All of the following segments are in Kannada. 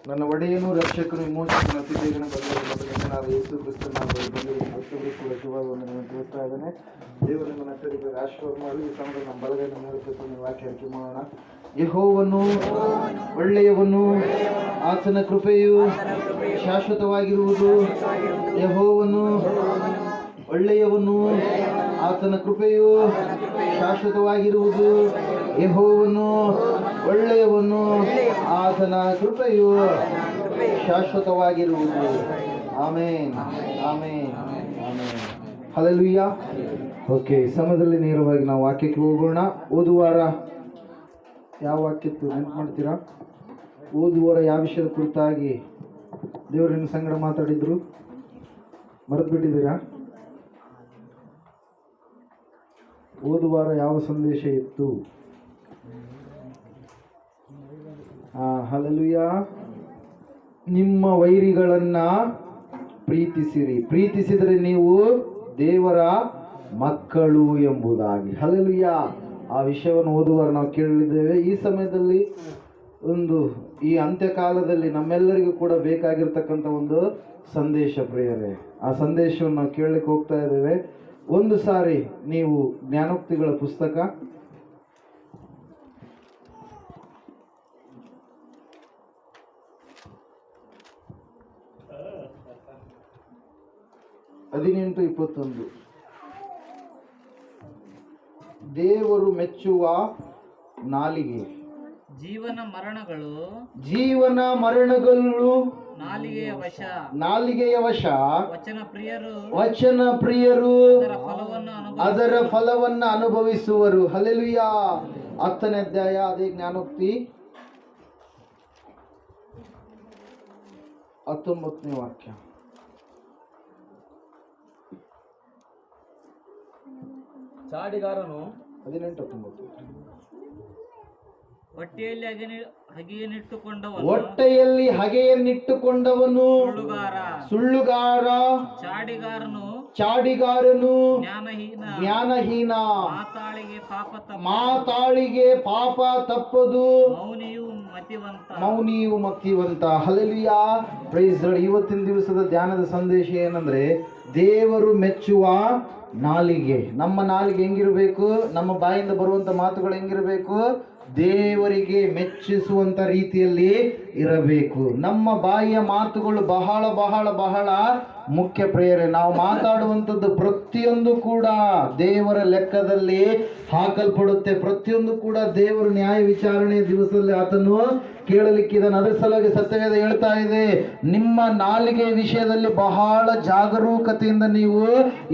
ನನ್ನ ಒಡೆಯನು ರಕ್ಷಕನು ವಿಮೋಚಕನು ಅತಿ ಬೇಗನೆ ಬದಲಾದ ಯೇಸು ಕ್ರಿಸ್ತನ ಮತ್ತೊಬ್ಬರು ಕೂಡ ಶುಭವನ್ನು ತಿಳಿಸ್ತಾ ಇದ್ದಾನೆ. ದೇವರು ನಿಮ್ಮ ನಟ್ಟರಿಗೆ ಆಶೀರ್ವಾದ ಮಾಡಿ ಈ ಸಮಯದಲ್ಲಿ ನಮ್ಮ ಬಲಗೈನ ಮೇಲೆ ನೀವು ವಾಕ್ಯ ಅರಿಕೆ ಮಾಡೋಣ. ಯೆಹೋವನು ಒಳ್ಳೆಯವನು, ಆತನ ಕೃಪೆಯು ಶಾಶ್ವತವಾಗಿರುವುದು. ಯೆಹೋವನು ಒಳ್ಳೆಯವನು, ಆತನ ಕೃಪೆಯು ಶಾಶ್ವತವಾಗಿರುವುದು. ಯೆಹೋವನು ಒಳ್ಳೆಯವನು, ಆತನ ಕೃಪೆಯು ಶಾಶ್ವತವಾಗಿರುವುದು. ಆಮೇನ್, ಆಮೇನ್, ಆಮೇನ್. ಹಲ್ಲೆಲೂಯಾ. ಓಕೆ, ಸಮಯದಲ್ಲಿ ನೇರವಾಗಿ ನಾವು ವಾಕ್ಯಕ್ಕೆ ಹೋಗೋಣ. ಓದುವಾರ ಯಾವ ವಾಕ್ಯತ್ತು ನೆನಪು ಮಾಡ್ತೀರಾ? ಓದುವಾರ ಯಾವ ವಿಷಯದ ಕುರಿತಾಗಿ ದೇವರು ನಿಮ್ಮ ಸಂಗಡ ಮಾತಾಡಿದ್ರು ಮರೆತು ಬಿಟ್ಟಿದ್ದೀರಾ? ಓದುವಾರ ಯಾವ ಸಂದೇಶ ಇತ್ತು? ಹಲ್ಲೆಲೂಯಾ. ನಿಮ್ಮ ವೈರಿಗಳನ್ನ ಪ್ರೀತಿಸಿರಿ, ಪ್ರೀತಿಸಿದರೆ ನೀವು ದೇವರ ಮಕ್ಕಳು ಎಂಬುದಾಗಿ. ಹಲ್ಲೆಲೂಯಾ. ಆ ವಿಷಯವನ್ನು ಓದುವಾರ ನಾವು ಕೇಳಲಿದ್ದೇವೆ. ಈ ಸಮಯದಲ್ಲಿ ಈ ಅಂತ್ಯಕಾಲದಲ್ಲಿ ನಮ್ಮೆಲ್ಲರಿಗೂ ಕೂಡ ಬೇಕಾಗಿರ್ತಕ್ಕಂಥ ಒಂದು ಸಂದೇಶ ಪ್ರಿಯರೇ. ಆ ಸಂದೇಶವನ್ನು ನಾವು ಕೇಳಲಿಕ್ಕೆ ಹೋಗ್ತಾ ಇದ್ದೇವೆ. ಒಂದು ಸಾರಿ ನೀವು ಜ್ಞಾನೋಕ್ತಿಗಳ ಪುಸ್ತಕ 18:21 ದೇವರು ಮೆಚ್ಚುವ ನಾಲಿಗೆ. ಜೀವನ ಮರಣಗಳು ನಾಲಿಗೆಯ ವಶ. ವಚನ ಪ್ರಿಯರು ಅದರ ಫಲವನ್ನು ಅನುಭವಿಸುವರು. ಹಲ್ಲೆಲೂಯಾ. 10ನೇ ಅಧ್ಯಾಯ, ಅದೇ ಜ್ಞಾನೋಕ್ತಿ 19ನೇ ವಾಕ್ಯ. ಚಾಡಿಗಾರನು 18:19 ಹೊಟ್ಟೆಯಲ್ಲಿ ಹಗೆಯನ್ನಿಟ್ಟುಕೊಂಡವನು ಸುಳ್ಳುಗಾರ. ಚಾಡಿಗಾರನು ಜ್ಞಾನಹೀನ. ಮಾತಾಳಿಗೆ ಪಾಪ ತಪ್ಪದು. ಮೌನಿಯು ಮತಿವಂತ. ಹಲ್ಲೆಲೂಯಾ. Praise Lord. ಇವತ್ತಿನ ದಿವಸದ ಧ್ಯಾನದ ಸಂದೇಶ ಏನಂದ್ರೆ, ದೇವರು ಮೆಚ್ಚುವ ನಾಲಿಗೆ. ನಮ್ಮ ನಾಲಿಗೆ ಹೆಂಗಿರಬೇಕು? ನಮ್ಮ ಬಾಯಿಂದ ಬರುವಂತ ಮಾತುಗಳು ಹೆಂಗಿರಬೇಕು? ದೇವರಿಗೆ ಮೆಚ್ಚಿಸುವಂತ ರೀತಿಯಲ್ಲಿ ಇರಬೇಕು. ನಮ್ಮ ಬಾಯಿಯ ಮಾತುಗಳು ಬಹಳ ಬಹಳ ಬಹಳ ಮುಖ್ಯ ಪ್ರಿಯರೇ. ನಾವು ಮಾತಾಡುವಂಥದ್ದು ಪ್ರತಿಯೊಂದು ಕೂಡ ದೇವರ ಲೆಕ್ಕದಲ್ಲಿ ಹಾಕಲ್ಪಡುತ್ತೆ. ಪ್ರತಿಯೊಂದು ಕೂಡ ದೇವರ ನ್ಯಾಯ ವಿಚಾರಣೆಯ ದಿವಸದಲ್ಲಿ ಆತನು ಕೇಳಲಿಕ್ಕಿದ್ದಾನೆ. ಅದರ ಸಲುವಾಗಿ ಸತ್ಯವೇದ ಹೇಳ್ತಾ ಇದೆ, ನಿಮ್ಮ ನಾಲಿಗೆ ವಿಷಯದಲ್ಲಿ ಬಹಳ ಜಾಗರೂಕತೆಯಿಂದ ನೀವು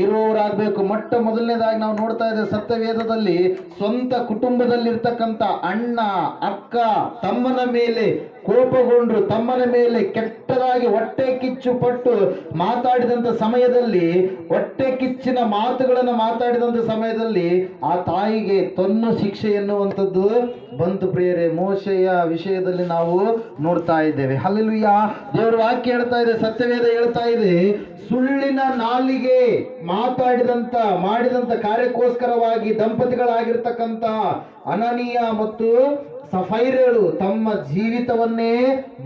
ಇರುವವರಾಗಬೇಕು. ಮೊದಲನೇದಾಗಿ ನಾವು ನೋಡ್ತಾ ಇದ್ದೇವೆ ಸತ್ಯವೇದದಲ್ಲಿ, ಸ್ವಂತ ಕುಟುಂಬದಲ್ಲಿರ್ತಕ್ಕಂಥ ಅಣ್ಣ ಅಕ್ಕ ತಮ್ಮನ ಮೇಲೆ ಕೋಪಗೊಂಡ್ರು, ತಮ್ಮನ ಮೇಲೆ ಕೆಟ್ಟದಾಗಿ ಹೊಟ್ಟೆ ಕಿಚ್ಚು ಪಟ್ಟು ಮಾತಾಡಿದಂಥ ಸಮಯದಲ್ಲಿ, ಹೊಟ್ಟೆ ಕಿಚ್ಚಿನ ಮಾತುಗಳನ್ನು ಮಾತಾಡಿದಂಥ ಸಮಯದಲ್ಲಿ ಆ ತಾಯಿಗೆ ತೊನ್ನು ಶಿಕ್ಷೆ ಎನ್ನುವಂಥದ್ದು ಬಂತು ಪ್ರಿಯರೇ. ಮೋಶೆಯ ವಿಷಯದಲ್ಲಿ ನಾವು ನೋಡ್ತಾ ಇದ್ದೇವೆ. ಹಲ್ಲೆಲೂಯಾ. ದೇವರ ವಾಕ್ಯ ಹೇಳ್ತಾ ಇದೆ, ಸತ್ಯವೇದ ಹೇಳ್ತಾ ಇದೆ, ಸುಳ್ಳಿನ ನಾಲಿಗೆ ಮಾಡಿದಂತ ಕಾರ್ಯಕ್ಕೋಸ್ಕರವಾಗಿ ದಂಪತಿಗಳಾಗಿರ್ತಕ್ಕಂಥ ಅನನೀಯ ಮತ್ತು ಸಫೈರಳು ತಮ್ಮ ಜೀವಿತವನ್ನೇ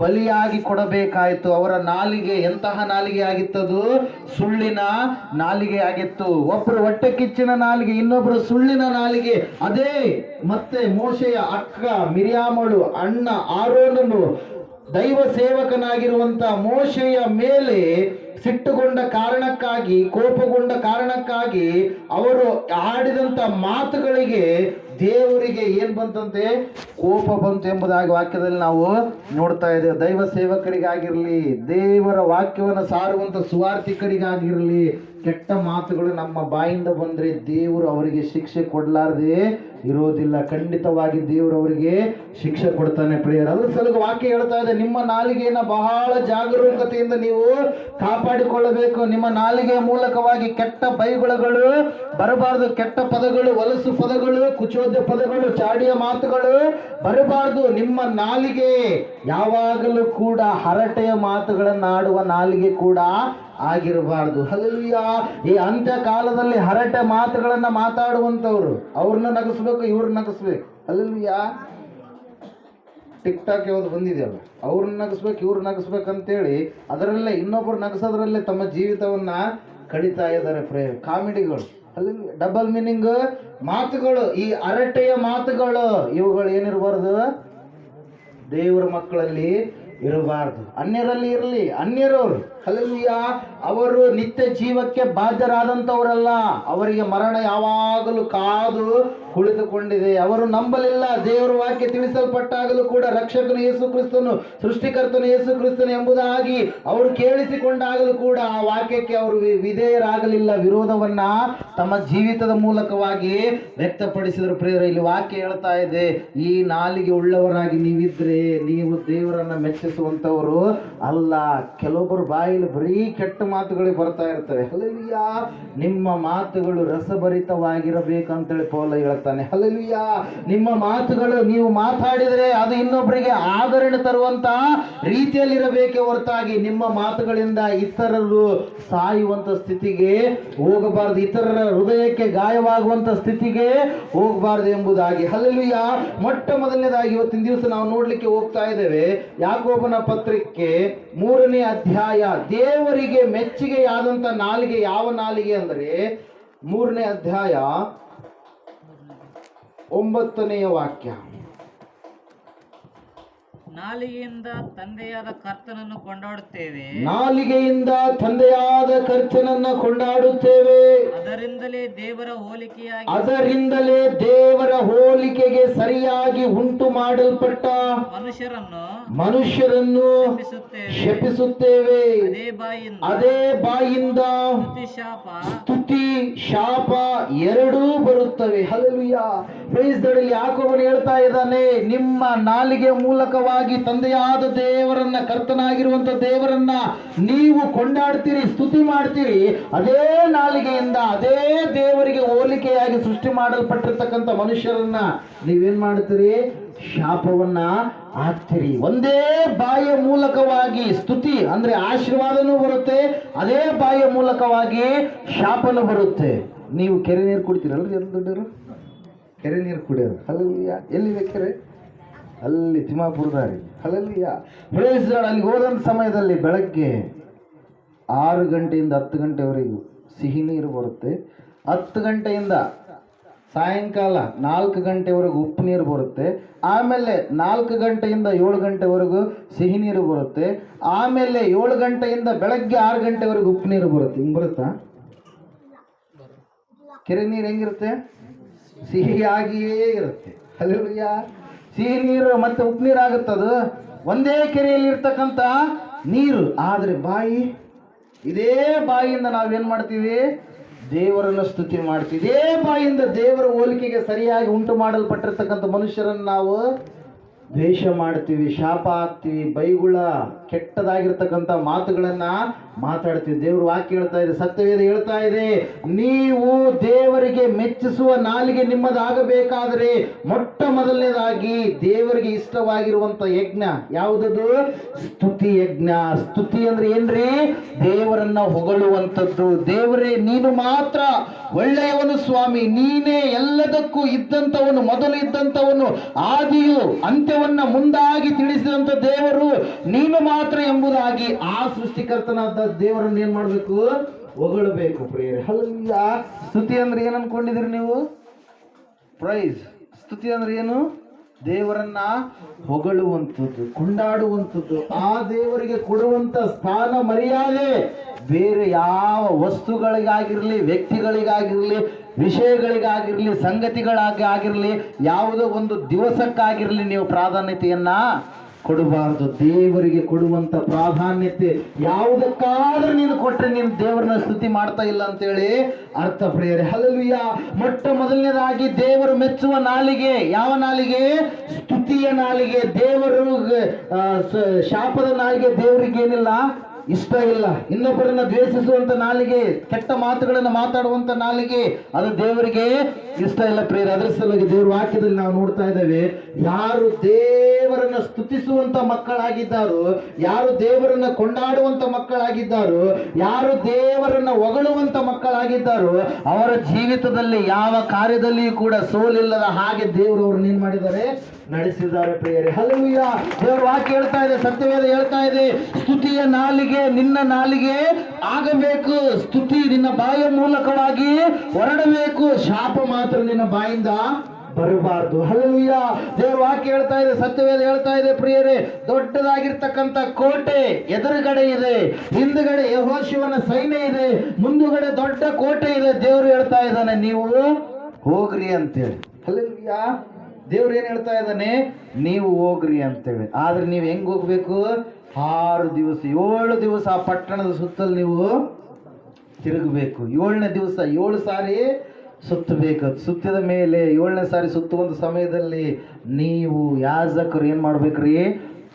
ಬಲಿಯಾಗಿ ಕೊಡಬೇಕಾಯಿತು. ಅವರ ನಾಲಿಗೆ ಎಂತಹ ನಾಲಿಗೆ ಆಗಿತ್ತದು? ಸುಳ್ಳಿನ ನಾಲಿಗೆ ಆಗಿತ್ತು. ಒಬ್ಬರು ಹೊಟ್ಟೆ ಕಿಚ್ಚಿನ ನಾಲಿಗೆ, ಇನ್ನೊಬ್ಬರು ಸುಳ್ಳಿನ ನಾಲಿಗೆ. ಅದೇ ಮತ್ತೆ ಮೋಶೆಯ ಅಕ್ಕ ಮಿರ್ಯಾಮಳು, ಅಣ್ಣ ಆರೋನನು, ದೈವ ಸೇವಕನಾಗಿರುವಂತ ಮೋಶೆಯ ಮೇಲೆ ಸಿಟ್ಟುಗೊಂಡ ಕಾರಣಕ್ಕಾಗಿ, ಕೋಪಗೊಂಡ ಕಾರಣಕ್ಕಾಗಿ ಅವರು ಆಡಿದಂತ ಮಾತುಗಳಿಗೆ ದೇವರಿಗೆ ಏನ್ ಬಂತಂತೆ? ಕೋಪ ಬಂತು ಎಂಬುದಾಗಿ ವಾಕ್ಯದಲ್ಲಿ ನಾವು ನೋಡ್ತಾ ಇದ್ದೇವೆ. ದೈವ ಸೇವಕರಿಗಾಗಿರ್ಲಿ, ದೇವರ ವಾಕ್ಯವನ್ನು ಸಾರುವಂತ ಸುವಾರ್ಥಿಕರಿಗಾಗಿರ್ಲಿ, ಕೆಟ್ಟ ಮಾತುಗಳು ನಮ್ಮ ಬಾಯಿಂದ ಬಂದ್ರೆ ದೇವರು ಅವರಿಗೆ ಶಿಕ್ಷೆ ಕೊಡ್ಲಾರ್ದೆ ಇರೋದಿಲ್ಲ. ಖಂಡಿತವಾಗಿ ದೇವರು ಅವರಿಗೆ ಶಿಕ್ಷೆ ಕೊಡ್ತಾನೆ ಪ್ರಿಯರ. ಅದ್ರ ಸಲುವಾಗಿ ವಾಕ್ಯ ಹೇಳ್ತಾ ಇದೆ, ನಿಮ್ಮ ನಾಲಿಗೆಯನ್ನ ಬಹಳ ಜಾಗರೂಕತೆಯಿಂದ ನೀವು ಕಾಪಾಡಿಕೊಳ್ಳಬೇಕು. ನಿಮ್ಮ ನಾಲಿಗೆಯ ಮೂಲಕವಾಗಿ ಕೆಟ್ಟ ಬೈಗುಳಗಳು ಬರಬಾರದು. ಕೆಟ್ಟ ಪದಗಳು, ಹೊಲಸು ಪದಗಳು, ಕುಚೋದ್ಯ ಪದಗಳು, ಚಾಡಿಯ ಮಾತುಗಳು ಬರಬಾರದು. ನಿಮ್ಮ ನಾಲಿಗೆ ಯಾವಾಗಲೂ ಕೂಡ ಹರಟೆಯ ಮಾತುಗಳನ್ನಾಡುವ ನಾಲಿಗೆ ಕೂಡ ಆಗಿರಬಾರ್ದು. ಹಲ್ಲೆಲೂಯಾ. ಈ ಅಂತ್ಯ ಕಾಲದಲ್ಲಿ ಹರಟೆ ಮಾತುಗಳನ್ನ ಮಾತಾಡುವಂತವ್ರು, ಅವ್ರನ್ನ ನಗಿಸ್ಬೇಕು, ಇವ್ರನ್ನ ನಗಿಸ್ಬೇಕು. ಹಲ್ಲೆಲೂಯಾ. ಟಿಕ್ ಟಾಕ್ ಯಾವ್ದು ಬಂದಿದೆಯಲ್ಲ, ಅವ್ರನ್ನ ನಗಿಸ್ಬೇಕು ಇವ್ರು ನಗಿಸ್ಬೇಕಂತೇಳಿ ಅದರಲ್ಲೇ ಇನ್ನೊಬ್ಬರು ನಗಿಸೋದ್ರಲ್ಲೇ ತಮ್ಮ ಜೀವಿತವನ್ನ ಕಡಿತಾ ಇದ್ದಾರೆ ಪ್ರೇಯರ್. ಕಾಮಿಡಿಗಳು, ಅಲ್ಲಿ ಡಬಲ್ ಮೀನಿಂಗ್ ಮಾತುಗಳು, ಈ ಅರಟೆಯ ಮಾತುಗಳು, ಇವುಗಳು ಏನಿರಬಾರ್ದು, ದೇವರ ಮಕ್ಕಳಲ್ಲಿ ಇರಬಾರ್ದು. ಅನ್ಯರಲ್ಲಿ ಇರಲಿ, ಅನ್ಯರವರು ಹಲ್ಲೆಲೂಯಾ, ಅವರು ನಿತ್ಯ ಜೀವಕ್ಕೆ ಬಾಧ್ಯರಾದಂಥವರಲ್ಲ, ಅವರಿಗೆ ಮರಣ ಯಾವಾಗಲೂ ಕಾದು ಕುಳಿತುಕೊಂಡಿದೆ. ಅವರು ನಂಬಲಿಲ್ಲ. ದೇವರ ವಾಕ್ಯ ತಿಳಿಸಲ್ಪಟ್ಟಾಗಲೂ ಕೂಡ ರಕ್ಷಕನು ಯೇಸು ಕ್ರಿಸ್ತನು, ಸೃಷ್ಟಿಕರ್ತನು ಯೇಸು ಕ್ರಿಸ್ತನು ಎಂಬುದಾಗಿ ಅವರು ಕೇಳಿಸಿಕೊಂಡಾಗಲೂ ಕೂಡ ಆ ವಾಕ್ಯಕ್ಕೆ ಅವರು ವಿಧೇಯರಾಗಲಿಲ್ಲ. ವಿರೋಧವನ್ನ ತಮ್ಮ ಜೀವಿತದ ಮೂಲಕವಾಗಿ ವ್ಯಕ್ತಪಡಿಸಿದರು. ಪ್ರಿಯರ, ಇಲ್ಲಿ ವಾಕ್ಯ ಹೇಳ್ತಾ ಇದೆ, ಈ ನಾಲಿಗೆ ಉಳ್ಳವರಾಗಿ ನೀವಿದ್ರೆ ನೀವು ದೇವರನ್ನ ಮೆಚ್ಚಿಸುವಂತವರು ಅಲ್ಲ. ಕೆಲವೊಬ್ಬರು ಬಾಯಲ್ಲಿ ಬರೀ ಕೆಟ್ಟ ಮಾತುಗಳಿಗೆ ಬರ್ತಾ ಇರ್ತವೆ. ಹಲ್ಲೆಲೂಯಾ, ನಿಮ್ಮ ಮಾತುಗಳು ರಸಭರಿತವಾಗಿರಬೇಕಂತೇಳಿ ಪೌಲ ಹೇಳ್ತಾನೆ. ಹಲ್ಲೆಲೂಯಾ, ನಿಮ್ಮ ಮಾತುಗಳು ನೀವು ಮಾತಾಡಿದರೆ ಅದು ಇನ್ನೊಬ್ಬರಿಗೆ ಆದರಣೆ ತರುವಂತ ರೀತಿಯಲ್ಲಿರಬೇಕೆ ಹೊರತಾಗಿ ನಿಮ್ಮ ಮಾತುಗಳಿಂದ ಇತರರು ಸಾಯುವಂತ ಸ್ಥಿತಿಗೆ ಹೋಗಬಾರದು, ಇತರರ ಹೃದಯಕ್ಕೆ ಗಾಯವಾಗುವಂತ ಸ್ಥಿತಿಗೆ ಹೋಗಬಾರದು ಎಂಬುದಾಗಿ. ಹಲ್ಲೆಲೂಯಾ, ಮೊಟ್ಟ ಮೊದಲನೇದಾಗಿ ಇವತ್ತಿನ ದಿವಸ ನಾವು ನೋಡ್ಲಿಕ್ಕೆ ಹೋಗ್ತಾ ಇದ್ದೇವೆ ಯಾಕೋಬನ ಪತ್ರಿಕೆ 3ನೇ ಅಧ್ಯಾಯ. ದೇವರಿಗೆ ಮೆಚ್ಚುಗೆಯಾದಂತ ನಾಲಿಗೆ ಯಾವ ನಾಲಿಗೆ ಅಂದರೆ 3ನೇ ಅಧ್ಯಾಯ 9ನೇ ವಾಕ್ಯ. ನಾಲಿಗೆಯಿಂದ ತಂದೆಯಾದ ಕರ್ತನನ್ನು ಕೊಂಡಾಡುತ್ತೇವೆ, ನಾಲಿಗೆಯಿಂದ ತಂದೆಯಾದ ಕರ್ತನನ್ನ ಕೊಂಡಾಡುತ್ತೇವೆ, ಅದರಿಂದಲೇ ದೇವರ ಹೋಲಿಕೆಯಾಗಿ, ಅದರಿಂದಲೇ ದೇವರ ಹೋಲಿಕೆಗೆ ಸರಿಯಾಗಿ ಉಂಟು ಮಾಡಲ್ಪಟ್ಟ ಮನುಷ್ಯರನ್ನು ಶಪಿಸುತ್ತೇವೆ. ಅದೇ ಬಾಯಿಂದ ಸ್ತುತಿ ಶಾಪ ಎರಡೂ ಬರುತ್ತವೆ. Hallelujah, praise the Lord. ಯಾಕೋಬನು ಹೇಳ್ತಾ ಇದ್ದಾನೆ, ನಿಮ್ಮ ನಾಲಿಗೆ ಮೂಲಕವಾಗಿ ತಂದೆಯಾದ ದೇವರನ್ನ, ಕರ್ತನಾಗಿರುವಂತ ದೇವರನ್ನ ನೀವು ಕೊಂಡಾಡ್ತೀರಿ, ಸ್ತುತಿ ಮಾಡ್ತೀರಿ. ಅದೇ ನಾಲಿಗೆಯಿಂದ ಅದೇ ದೇವರಿಗೆ ಹೋಲಿಕೆಯಾಗಿ ಸೃಷ್ಟಿ ಮಾಡಲ್ಪಟ್ಟಿರ್ತಕ್ಕಂಥ ಮನುಷ್ಯರನ್ನ ನೀವೇನ್ ಮಾಡ್ತೀರಿ, ಶಾಪವನ್ನ ಹಾಕ್ತೀರಿ. ಒಂದೇ ಬಾಯಿಯ ಮೂಲಕವಾಗಿ ಸ್ತುತಿ ಅಂದ್ರೆ ಆಶೀರ್ವಾದನೂ ಬರುತ್ತೆ, ಅದೇ ಬಾಯಿಯ ಮೂಲಕವಾಗಿ ಶಾಪನೂ ಬರುತ್ತೆ. ನೀವು ಕೆರೆ ನೀರು ಕುಡಿತೀರಲ್ರಿ, ಎಲ್ಲ ದೊಡ್ಡವರು ಕೆರೆ ನೀರು ಕುಡಿಯೋರು. ಹಲ್ಲೆಲೂಯಾ, ಎಲ್ಲಿ ಕೆರೆ? ಅಲ್ಲಿ ತಿಮ್ಮಾಪುರದಾರಿ. Hallelujah, praise the lord. ಅಲ್ಲಿ ಹೋದಂಥ ಸಮಯದಲ್ಲಿ ಬೆಳಗ್ಗೆ 6 ಗಂಟೆಯಿಂದ 10 ಗಂಟೆವರೆಗೂ ಸಿಹಿ ನೀರು ಬರುತ್ತೆ. 10 ಗಂಟೆಯಿಂದ ಸಾಯಂಕಾಲ 4 ಗಂಟೆವರೆಗೂ ಉಪ್ಪು ನೀರು ಬರುತ್ತೆ. ಆಮೇಲೆ 4 ಗಂಟೆಯಿಂದ 7 ಗಂಟೆವರೆಗೂ ಸಿಹಿ ನೀರು ಬರುತ್ತೆ. ಆಮೇಲೆ 7 ಗಂಟೆಯಿಂದ ಬೆಳಗ್ಗೆ 6 ಗಂಟೆವರೆಗೂ ಉಪ್ಪು ನೀರು ಬರುತ್ತೆ. ಹಿಂಗೆ ಬರುತ್ತಾ? ಕೆರೆ ನೀರು ಹೆಂಗಿರುತ್ತೆ? ಸಿಹಿಯಾಗಿಯೇ ಇರುತ್ತೆ. ಹಲ್ಲೆಲೂಯಾ, ಸಿಹಿ ನೀರು ಮತ್ತೆ ಉಪ್ಪು ನೀರು ಆಗುತ್ತದು ಒಂದೇ ಕೆರೆಯಲ್ಲಿ ಇರ್ತಕ್ಕಂಥ ನೀರು. ಆದರೆ ಬಾಯಿ, ಇದೇ ಬಾಯಿಯಿಂದ ನಾವೇನ್ ಮಾಡ್ತೀವಿ, ದೇವರನ್ನು ಸ್ತುತಿ ಮಾಡ್ತೀವಿ. ಇದೇ ಬಾಯಿಂದ ದೇವರ ಹೋಲಿಕೆಗೆ ಸರಿಯಾಗಿ ಉಂಟು ಮಾಡಲ್ಪಟ್ಟಿರ್ತಕ್ಕಂಥ ಮನುಷ್ಯರನ್ನು ನಾವು ದ್ವೇಷ ಮಾಡ್ತೀವಿ, ಶಾಪ ಹಾಕ್ತೀವಿ, ಬೈಗುಳ ಕೆಟ್ಟದಾಗಿರ್ತಕ್ಕಂಥ ಮಾತುಗಳನ್ನ ಮಾತಾಡ್ತೀವಿ. ದೇವ್ರ ವಾಕ್ಯ ಹೇಳ್ತಾ ಇದೆ, ಸತ್ಯವೇದ ಹೇಳ್ತಾ ಇದೆ, ನೀವು ದೇವರಿಗೆ ಮೆಚ್ಚಿಸುವ ನಾಲಿಗೆ ನಿಮ್ಮದಾಗಬೇಕಾದರೆ ಮೊಟ್ಟ ಮೊದಲನೇದಾಗಿ ದೇವರಿಗೆ ಇಷ್ಟವಾಗಿರುವಂತ ಯಜ್ಞ ಯಾವುದದು? ಸ್ತುತಿ ಯಜ್ಞ. ಸ್ತುತಿ ಅಂದ್ರೆ ಏನ್ರಿ? ದೇವರನ್ನ ಹೊಗಳುವಂಥದ್ದು. ದೇವರೇ ನೀನು ಮಾತ್ರ ಒಳ್ಳೆಯವನು ಸ್ವಾಮಿ, ನೀನೇ ಎಲ್ಲದಕ್ಕೂ ಇದ್ದಂಥವನು, ಮೊದಲು ಇದ್ದಂಥವನು, ಆದಿಯು ಅಂತ್ಯವನ್ನ ಮುಂದಾಗಿ ತಿಳಿಸಿದಂಥ ದೇವರು ನೀನು ಮಾತ್ರ ಎಂಬುದಾಗಿ ಆ ಸೃಷ್ಟಿಕರ್ತನಾದ ದೇವರನ್ನು ಏನ್ ಮಾಡ್ಬೇಕು? ಹೊಗಳಬೇಕು ಪ್ರಿಯರೇ. ಹಲ್ಲೆಲೂಯಾ. ಸ್ತುತಿ ಅಂದ್ರೆ ಏನ್ ಅನ್ಕೊಂಡಿದ್ರಿ ನೀವು? ಪ್ರೈಸ್. ಸ್ತುತಿ ಅಂದ್ರೆ ಏನು? ದೇವರನ್ನ ಹೊಗಳುವಂಥದ್ದು, ಕೊಂಡಾಡುವಂಥದ್ದು, ಆ ದೇವರಿಗೆ ಕೊಡುವಂತ ಸ್ಥಾನ ಮರ್ಯಾದೆ ಬೇರೆ ಯಾವ ವಸ್ತುಗಳಿಗಾಗಿರ್ಲಿ, ವ್ಯಕ್ತಿಗಳಿಗಾಗಿರ್ಲಿ, ವಿಷಯಗಳಿಗಾಗಿರ್ಲಿ, ಸಂಗತಿಗಳಾಗಿರಲಿ, ಯಾವುದೋ ಒಂದು ದಿವಸಕ್ಕಾಗಿರ್ಲಿ ನೀವು ಪ್ರಾಧಾನ್ಯತೆಯನ್ನ ಕೊಡಬಾರದು. ದೇವರಿಗೆ ಕೊಡುವಂತ ಪ್ರಾಧಾನ್ಯತೆ ಯಾವುದಕ್ಕಾದ್ರೂ ನೀನು ಕೊಟ್ಟರೆ ನೀನು ದೇವರನ್ನ ಸ್ತುತಿ ಮಾಡ್ತಾ ಇಲ್ಲ ಅಂತೇಳಿ ಅರ್ಥ ಪ್ರಿಯರೇ. ಹಲ್ಲೆಲೂಯಾ. ಮೊಟ್ಟ ಮೊದಲನೇದಾಗಿ ದೇವರು ಮೆಚ್ಚುವ ನಾಲಿಗೆ ಯಾವ ನಾಲಿಗೆ? ಸ್ತುತಿಯ ನಾಲಿಗೆ. ದೇವರು ಶಾಪದ ನಾಲಿಗೆ ದೇವರಿಗೆ ಏನಿಲ್ಲ, ಇಷ್ಟ ಇಲ್ಲ. ಇನ್ನೊಬ್ಬರನ್ನ ದ್ವೇಷಿಸುವಂತ ನಾಲಿಗೆ, ಕೆಟ್ಟ ಮಾತುಗಳನ್ನು ಮಾತಾಡುವಂತ ನಾಲಿಗೆ, ಅದು ದೇವರಿಗೆ ಇಷ್ಟ ಇಲ್ಲ ಪ್ರಿಯರೇ. ಅದರ ಸಲುವಾಗಿ ದೇವರ ವಾಕ್ಯದಲ್ಲಿ ನಾವು ನೋಡ್ತಾ ಇದ್ದೇವೆ, ಯಾರು ದೇವರನ್ನ ಸ್ತುತಿಸುವಂತ ಮಕ್ಕಳಾಗಿದ್ದಾರೋ, ಯಾರು ದೇವರನ್ನ ಕೊಂಡಾಡುವಂತ ಮಕ್ಕಳಾಗಿದ್ದಾರೋ, ಯಾರು ದೇವರನ್ನ ಹೊಗಳುವಂತ ಮಕ್ಕಳಾಗಿದ್ದಾರೋ, ಅವರ ಜೀವಿತದಲ್ಲಿ ಯಾವ ಕಾರ್ಯದಲ್ಲಿಯೂ ಕೂಡ ಸೋಲಿಲ್ಲದ ಹಾಗೆ ದೇವರು ಅವ್ರನ್ನ ಏನ್ ಮಾಡಿದ್ದಾರೆ, ನಡೆಸಿದ್ದಾರೆ ಪ್ರಿಯರೇ. ಹಲ್ಲೆಲೂಯಾ. ದೇವರ ವಾಕ್ಯ ಹೇಳ್ತಾ ಇದೆ, ಸತ್ಯವೇದ ಹೇಳ್ತಾ ಇದೆ, ಸ್ತುತಿಯ ನಾಲಿಗೆ ನಿನ್ನ ನಾಲಿಗೆ ಆಗಬೇಕು, ಸ್ತುತಿ ನಿನ್ನ ಬಾಯಿಯ ಮೂಲಕವಾಗಿ ಹೊರಡಬೇಕು, ಶಾಪ ಮಾತ್ರ ನಿನ್ನ ಬಾಯಿಂದ ಬರಬಾರದು. ಹಲ್ಲೆಲೂಯಾ. ದೇವರ ವಾಕ್ಯ ಹೇಳ್ತಾ ಇದೆ, ಸತ್ಯವೇದ ಹೇಳ್ತಾ ಇದೆ ಪ್ರಿಯರೇ, ದೊಡ್ಡದಾಗಿರ್ತಕ್ಕಂಥ ಕೋಟೆ ಎದುರುಗಡೆ ಇದೆ, ಹಿಂದುಗಡೆ ಯೆಹೋಶುವನ ಸೈನ್ಯ ಇದೆ, ಮುಂದುಗಡೆ ದೊಡ್ಡ ಕೋಟೆ ಇದೆ. ದೇವರು ಹೇಳ್ತಾ ಇದ್ದಾನೆ, ನೀವು ಹೋಗ್ರಿ ಅಂತೇಳಿ. ಹಲ್ಲೆಲೂಯಾ. ದೇವ್ರು ಏನ್ ಹೇಳ್ತಾ ಇದ್ದಾನೆ, ನೀವು ಹೋಗ್ರಿ ಅಂತೇಳಿ. ಆದ್ರೆ ನೀವು ಹೆಂಗ್ ಹೋಗ್ಬೇಕು, 6 ದಿವಸ 7 ದಿವಸ ಆ ಪಟ್ಟಣದ ಸುತ್ತಲು ನೀವು ತಿರುಗಬೇಕು. 7ನೇ ದಿವಸ 7 ಸಾರಿ ಸುತ್ತಬೇಕು. ಸುತ್ತಿದ ಮೇಲೆ 7ನೇ ಸಾರಿ ಸುತ್ತುವಂತ ಸಮಯದಲ್ಲಿ ನೀವು ಯಾಜಕರು ಏನ್ ಮಾಡ್ಬೇಕ್ರಿ,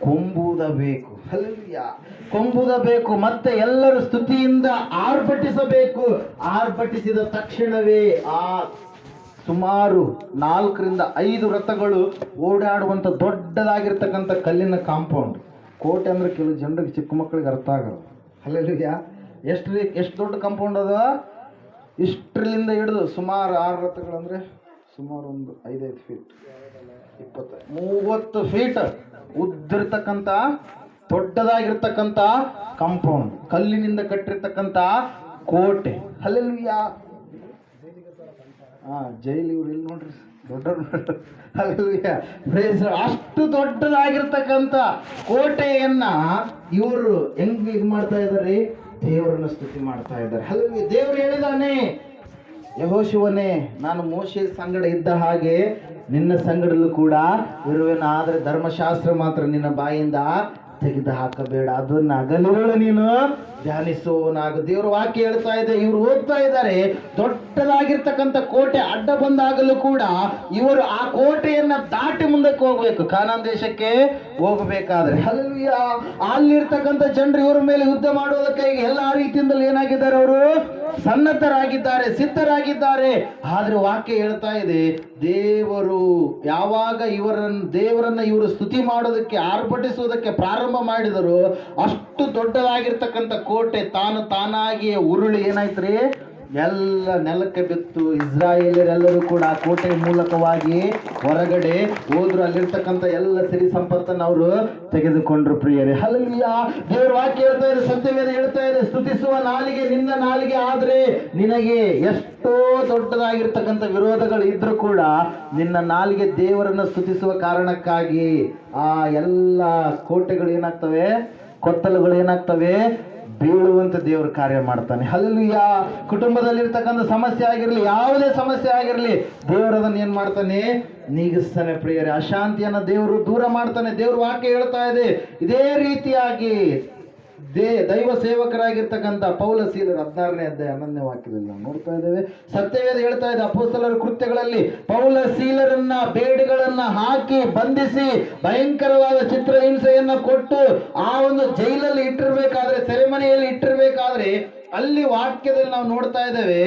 ಕೊಂಬುದಬೇಕು. ಹಲ್ಲೆಲೂಯಾ. ಕೊಂಬುದಬೇಕು. ಮತ್ತೆ ಎಲ್ಲರೂ ಸ್ತುತಿಯಿಂದ ಆರ್ಭಟಿಸಬೇಕು. ಆರ್ಭಟಿಸಿದ ತಕ್ಷಣವೇ ಆ ಸುಮಾರು 4 ರಿಂದ 5 ರಥಗಳು ಓಡಾಡುವಂಥ ದೊಡ್ಡದಾಗಿರ್ತಕ್ಕಂಥ ಕಲ್ಲಿನ ಕಾಂಪೌಂಡ್. ಕೋಟೆ ಅಂದ್ರೆ ಕೆಲವು ಜನರಿಗೆ, ಚಿಕ್ಕ ಮಕ್ಕಳಿಗೆ ಅರ್ಥ ಆಗಲ್ಲ. ಹಲ್ಲೆಲೂಯಾ. ಎಷ್ಟು ದೊಡ್ಡ ಕಾಂಪೌಂಡ್ ಅದ, ಇಷ್ಟರಿಂದ ಹಿಡಿದು ಸುಮಾರು 6 ರಥಗಳಂದ್ರೆ ಸುಮಾರು ಒಂದು 5 ಫೀಟ್ 30 ಫೀಟ್ ಉದ್ದಿರ್ತಕ್ಕಂಥ ದೊಡ್ಡದಾಗಿರ್ತಕ್ಕಂಥ ಕಾಂಪೌಂಡ್, ಕಲ್ಲಿನಿಂದ ಕಟ್ಟಿರ್ತಕ್ಕಂಥ ಕೋಟೆ. ಹಲ್ಲೆಲೂಯಾ. ಜೈಲ್ ಇವ್ರು ಇಲ್ಲಿ ನೋಡ್ರಿ, ದೊಡ್ಡ ಹಲ್ಲೆಲೂಯಾ. ಅಷ್ಟು ದೊಡ್ಡದಾಗಿರ್ತಕ್ಕಂಥ ಕೋಟೆಯನ್ನ ಇವರು ಹೆಂಗ್ ಇದು ಮಾಡ್ತಾ ಇದ್ದಾರೆ, ದೇವರನ್ನ ಸ್ತುತಿ ಮಾಡ್ತಾ ಇದ್ದಾರೆ. ಹಲ್ಲೆಲೂಯಾ. ದೇವರು ಹೇಳಿದಾನೆ, ಯೆಹೋಶುವನೇ, ನಾನು ಮೋಶೆ ಸಂಗಡ ಇದ್ದ ಹಾಗೆ ನಿನ್ನ ಸಂಗಡಲ್ಲೂ ಕೂಡ ಇರುವೆನು, ಆದರೆ ಧರ್ಮಶಾಸ್ತ್ರ ಮಾತ್ರ ನಿನ್ನ ಬಾಯಿಂದ ತೆಗೆದು ಹಾಕಬೇಡ, ಅದನ್ನ ಹಗಲಿರುಳು ನೀನು ಧ್ಯಾನಿಸುವವನಾಗು. ದೇವರ ವಾಕ್ಯ ಹೇಳ್ತಾ ಇದೆ, ಇವರು ಹೋಗ್ತಾ ಇದ್ದಾರೆ, ದೊಡ್ಡದಾಗಿರ್ತಕ್ಕಂಥ ಕೋಟೆ ಅಡ್ಡ ಬಂದಾಗಲೂ ಕೂಡ ಇವರು ಆ ಕೋಟೆಯನ್ನ ದಾಟಿ ಮುಂದಕ್ಕೆ ಹೋಗ್ಬೇಕು, ಕಾನಾನ್ ದೇಶಕ್ಕೆ ಹೋಗಬೇಕಾದ್ರೆ. ಹಲ್ಲೆಲೂಯಾ. ಅಲ್ಲಿರ್ತಕ್ಕಂಥ ಜನರು ಇವರ ಮೇಲೆ ಯುದ್ಧ ಮಾಡುವುದಕ್ಕೆ ಎಲ್ಲಾ ರೀತಿಯಿಂದಲೂ ಏನಾಗಿದ್ದಾರೆ, ಅವರು ಸನ್ನದ್ಧರಾಗಿದ್ದಾರೆ, ಸಿದ್ಧರಾಗಿದ್ದಾರೆ. ಆದ್ರೆ ವಾಕ್ಯ ಹೇಳ್ತಾ ಇದೆ, ದೇವರು ಯಾವಾಗ ದೇವರನ್ನ ಇವರು ಸ್ತುತಿ ಮಾಡೋದಕ್ಕೆ, ಆರ್ಭಟಿಸುವುದಕ್ಕೆ ಪ್ರಾರಂಭ ಮಾಡಿದರು, ಅಷ್ಟು ದೊಡ್ಡದಾಗಿರ್ತಕ್ಕಂಥ ಕೋಟೆ ತಾನಾಗಿಯೇ ಉರುಳಿ ಏನಾಯ್ತ್ರಿ, ಎಲ್ಲ ನೆಲಕ್ಕೆ ಬಿತ್ತು. ಇಸ್ರಾಯೇಲರೆಲ್ಲರೂ ಕೂಡ ಆ ಕೋಟೆಯ ಮೂಲಕವಾಗಿ ಹೊರಗಡೆ ಹೋದ್ರು. ಅಲ್ಲಿರ್ತಕ್ಕಂಥ ಎಲ್ಲ ಸಿರಿ ಸಂಪತ್ತನ್ನು ಅವರು ತೆಗೆದುಕೊಂಡ್ರು ಪ್ರಿಯರೇ. ಹಲ್ಲೆಲೂಯಾ. ದೇವರ ವಾಕ್ಯ ಹೇಳ್ತಾ ಇದೆ, ಸತ್ಯವೇದ ಹೇಳ್ತಾ ಇದೆ, ಸ್ತುತಿಸುವ ನಾಲಿಗೆ ನಿನ್ನ ನಾಲಿಗೆ ಆದ್ರೆ ನಿನಗೆ ಎಷ್ಟೋ ದೊಡ್ಡದಾಗಿರ್ತಕ್ಕಂಥ ವಿರೋಧಗಳು ಇದ್ರೂ ಕೂಡ ನಿನ್ನ ನಾಲಿಗೆ ದೇವರನ್ನ ಸ್ತುತಿಸುವ ಕಾರಣಕ್ಕಾಗಿ ಆ ಎಲ್ಲ ಕೋಟೆಗಳು ಏನಾಗ್ತವೆ, ಕೊತ್ತಲುಗಳು ಏನಾಗ್ತವೆ, ಬೀಳುವಂತ ದೇವರು ಕಾರ್ಯ ಮಾಡ್ತಾನೆ. ಹಲ್ಲೆಲೂಯಾ. ಕುಟುಂಬದಲ್ಲಿರ್ತಕ್ಕಂಥ ಸಮಸ್ಯೆ ಆಗಿರಲಿ, ಯಾವುದೇ ಸಮಸ್ಯೆ ಆಗಿರಲಿ, ದೇವರು ಅದನ್ನ ಏನ್ ಮಾಡ್ತಾನೆ, ನೀಗಿಸ್ತಾನೆ ಪ್ರಿಯರೇ. ಅಶಾಂತಿಯನ್ನ ದೇವರು ದೂರ ಮಾಡ್ತಾನೆ. ದೇವ್ರ ವಾಕ್ಯ ಹೇಳ್ತಾ ಇದೆ, ಇದೇ ರೀತಿಯಾಗಿ ದೈವ ಸೇವಕರಾಗಿರ್ತಕ್ಕಂಥ ಪೌಲ ಸೀಲರು 16ನೇ ಅಧ್ಯಾಯ 11ನೇ ವಾಕ್ಯದಲ್ಲಿ ನಾವು ನೋಡ್ತಾ ಇದ್ದೇವೆ. ಸತ್ಯವೇದ ಹೇಳ್ತಾ ಇದೆ, ಅಪೊಸ್ತಲರ ಕೃತ್ಯಗಳಲ್ಲಿ ಪೌಲ ಸೀಲರನ್ನ ಬೇಡಿಗಳನ್ನ ಹಾಕಿ ಬಂಧಿಸಿ ಭಯಂಕರವಾದ ಚಿತ್ರಹಿಂಸೆಯನ್ನ ಕೊಟ್ಟು ಆ ಒಂದು ಜೈಲಲ್ಲಿ ಇಟ್ಟಿರ್ಬೇಕಾದ್ರೆ, ಸೆರೆಮನೆಯಲ್ಲಿ ಇಟ್ಟಿರ್ಬೇಕಾದ್ರೆ, ಅಲ್ಲಿ ವಾಕ್ಯದಲ್ಲಿ ನಾವು ನೋಡ್ತಾ ಇದ್ದೇವೆ,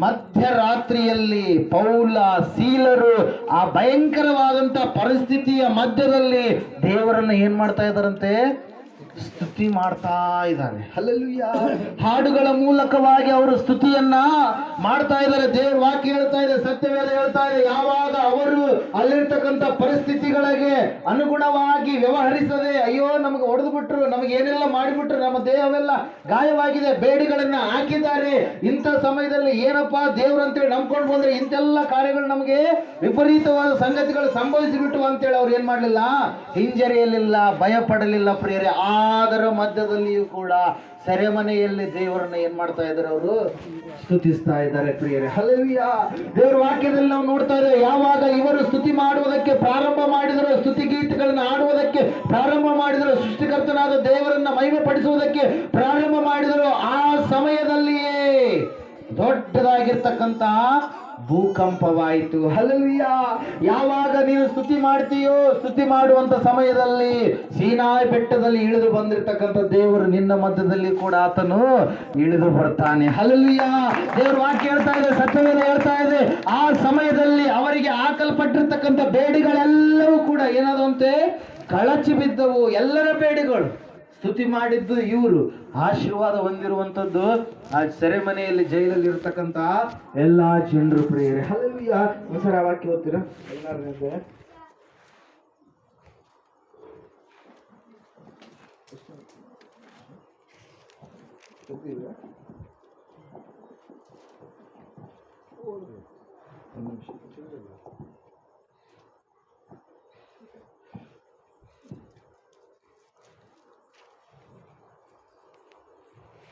ಮಧ್ಯರಾತ್ರಿಯಲ್ಲಿ ಪೌಲ ಸೀಲರು ಆ ಭಯಂಕರವಾದಂತ ಪರಿಸ್ಥಿತಿಯ ಮಧ್ಯದಲ್ಲಿ ದೇವರನ್ನ ಏನ್ ಮಾಡ್ತಾ ಇದ್ದಾರಂತೆ, ಸ್ತುತಿ ಮಾಡ್ತಾ ಇದ್ದಾರೆ. ಹಲ್ಲೆಲೂಯಾ. ಹಾಡುಗಳ ಮೂಲಕವಾಗಿ ಅವರು ಸ್ತುತಿಯನ್ನ ಮಾಡ್ತಾ ಇದ್ದಾರೆ. ದೇವರ ವಾಕ್ಯ ಹೇಳ್ತಾ ಇದೆ, ಸತ್ಯವೇದ ಹೇಳ್ತಾ ಇದೆ, ಯಾವಾಗ ಅವರು ಅಲ್ಲಿರ್ತಕ್ಕಂಥ ಪರಿಸ್ಥಿತಿಗಳಿಗೆ ಅನುಗುಣವಾಗಿ ವ್ಯವಹರಿಸದೆ, ಅಯ್ಯೋ ನಮಗೆ ಹೊಡೆದು ಬಿಟ್ರು, ನಮಗೆ ಏನೆಲ್ಲ ಮಾಡಿಬಿಟ್ರು, ನಮ್ಮ ದೇಹವೆಲ್ಲ ಗಾಯವಾಗಿದೆ, ಬೇಡಿಗಳನ್ನ ಹಾಕಿದ್ದಾರೆ, ಇಂಥ ಸಮಯದಲ್ಲಿ ಏನಪ್ಪಾ ದೇವ್ರು ಅಂತೇಳಿ ನಂಬ್ಕೊಂಡು ಬಂದ್ರೆ ಇಂತೆಲ್ಲ ಕಾರ್ಯಗಳು ನಮಗೆ ವಿಪರೀತವಾದ ಸಂಗತಿಗಳು ಸಂಭವಿಸಿಬಿಟ್ಟು ಅಂತೇಳಿ ಅವ್ರು ಏನ್ ಮಾಡ್ಲಿಲ್ಲ, ಹಿಂಜರಿಯಲಿಲ್ಲ, ಭಯ ಪಡಲಿಲ್ಲ ಪ್ರಿಯರೇ. ಅದರ ಮಧ್ಯದಲ್ಲಿಯೂ ಕೂಡ ಸೆರೆಮನೆಯಲ್ಲಿ ದೇವರನ್ನ ಏನ್ ಮಾಡ್ತಾ ಇದ್ದಾರೆ, ಅವರು ಸ್ತುತಿಸ್ತಾ ಇದ್ದಾರೆ ಪ್ರಿಯರೇ. ಹಲ್ಲೆಲೂಯಾ. ದೇವರ ವಾಕ್ಯದಲ್ಲಿ ನಾವು ನೋಡ್ತಾ ಇದ್ದೇವೆ, ಯಾವಾಗ ಇವರು ಸ್ತುತಿ ಮಾಡುವುದಕ್ಕೆ ಪ್ರಾರಂಭ ಮಾಡಿದರು, ಸ್ತುತಿ ಗೀತೆಗಳನ್ನ ಆಡುವುದಕ್ಕೆ ಪ್ರಾರಂಭ ಮಾಡಿದರು, ಸೃಷ್ಟಿಕರ್ತನಾದ ದೇವರನ್ನ ಮಹಿಮೆ ಪಡಿಸುವುದಕ್ಕೆ ಪ್ರಾರಂಭ ಮಾಡಿದರು, ಆ ಸಮಯದಲ್ಲಿಯೇ ದೊಡ್ಡದಾಗಿರ್ತಕ್ಕಂಥ ಭೂಕಂಪವಾಯಿತು. ಹಲ್ಲೆಲೂಯಾ. ಯಾವಾಗ ನೀನು ಸ್ತುತಿ ಮಾಡ್ತೀಯೋ, ಸ್ತುತಿ ಮಾಡುವಂತ ಸಮಯದಲ್ಲಿ ಸೀನಾಯಿ ಬೆಟ್ಟದಲ್ಲಿ ಇಳಿದು ಬಂದಿರತಕ್ಕಂಥ ದೇವರು ನಿನ್ನ ಮಧ್ಯದಲ್ಲಿ ಕೂಡ ಆತನು ಇಳಿದು ಬರ್ತಾನೆ. ಹಲ್ಲೆಲೂಯಾ. ದೇವರು ವಾಕ್ಯ ಹೇಳ್ತಾ ಇದೆ, ಸತ್ಯವೇದ ಹೇಳ್ತಾ ಇದೆ, ಆ ಸಮಯದಲ್ಲಿ ಅವರಿಗೆ ಹಾಕಲ್ಪಟ್ಟಿರ್ತಕ್ಕಂಥ ಬೇಡಿಗಳೆಲ್ಲವೂ ಕೂಡ ಏನಾದಂತೆ ಕಳಚಿ ಬಿದ್ದವು. ಎಲ್ಲರ ಬೇಡಿಗಳು, ಸ್ತುತಿ ಮಾಡಿದ್ದು ಇವರು, ಆಶೀರ್ವಾದ ಹೊಂದಿರುವಂತದ್ದು ಆ ಸೆರೆಮನೆಯಲ್ಲಿ ಜೈಲಲ್ಲಿ ಇರತಕ್ಕಂತ ಎಲ್ಲಾ ಜನರು ಪ್ರಿಯರೇ. ಹಲ್ಲೆಲೂಯಾ. ಒಂದ್ಸಲ ಆ ವಾಕ್ಯ ಓದ್ತೀರಾ?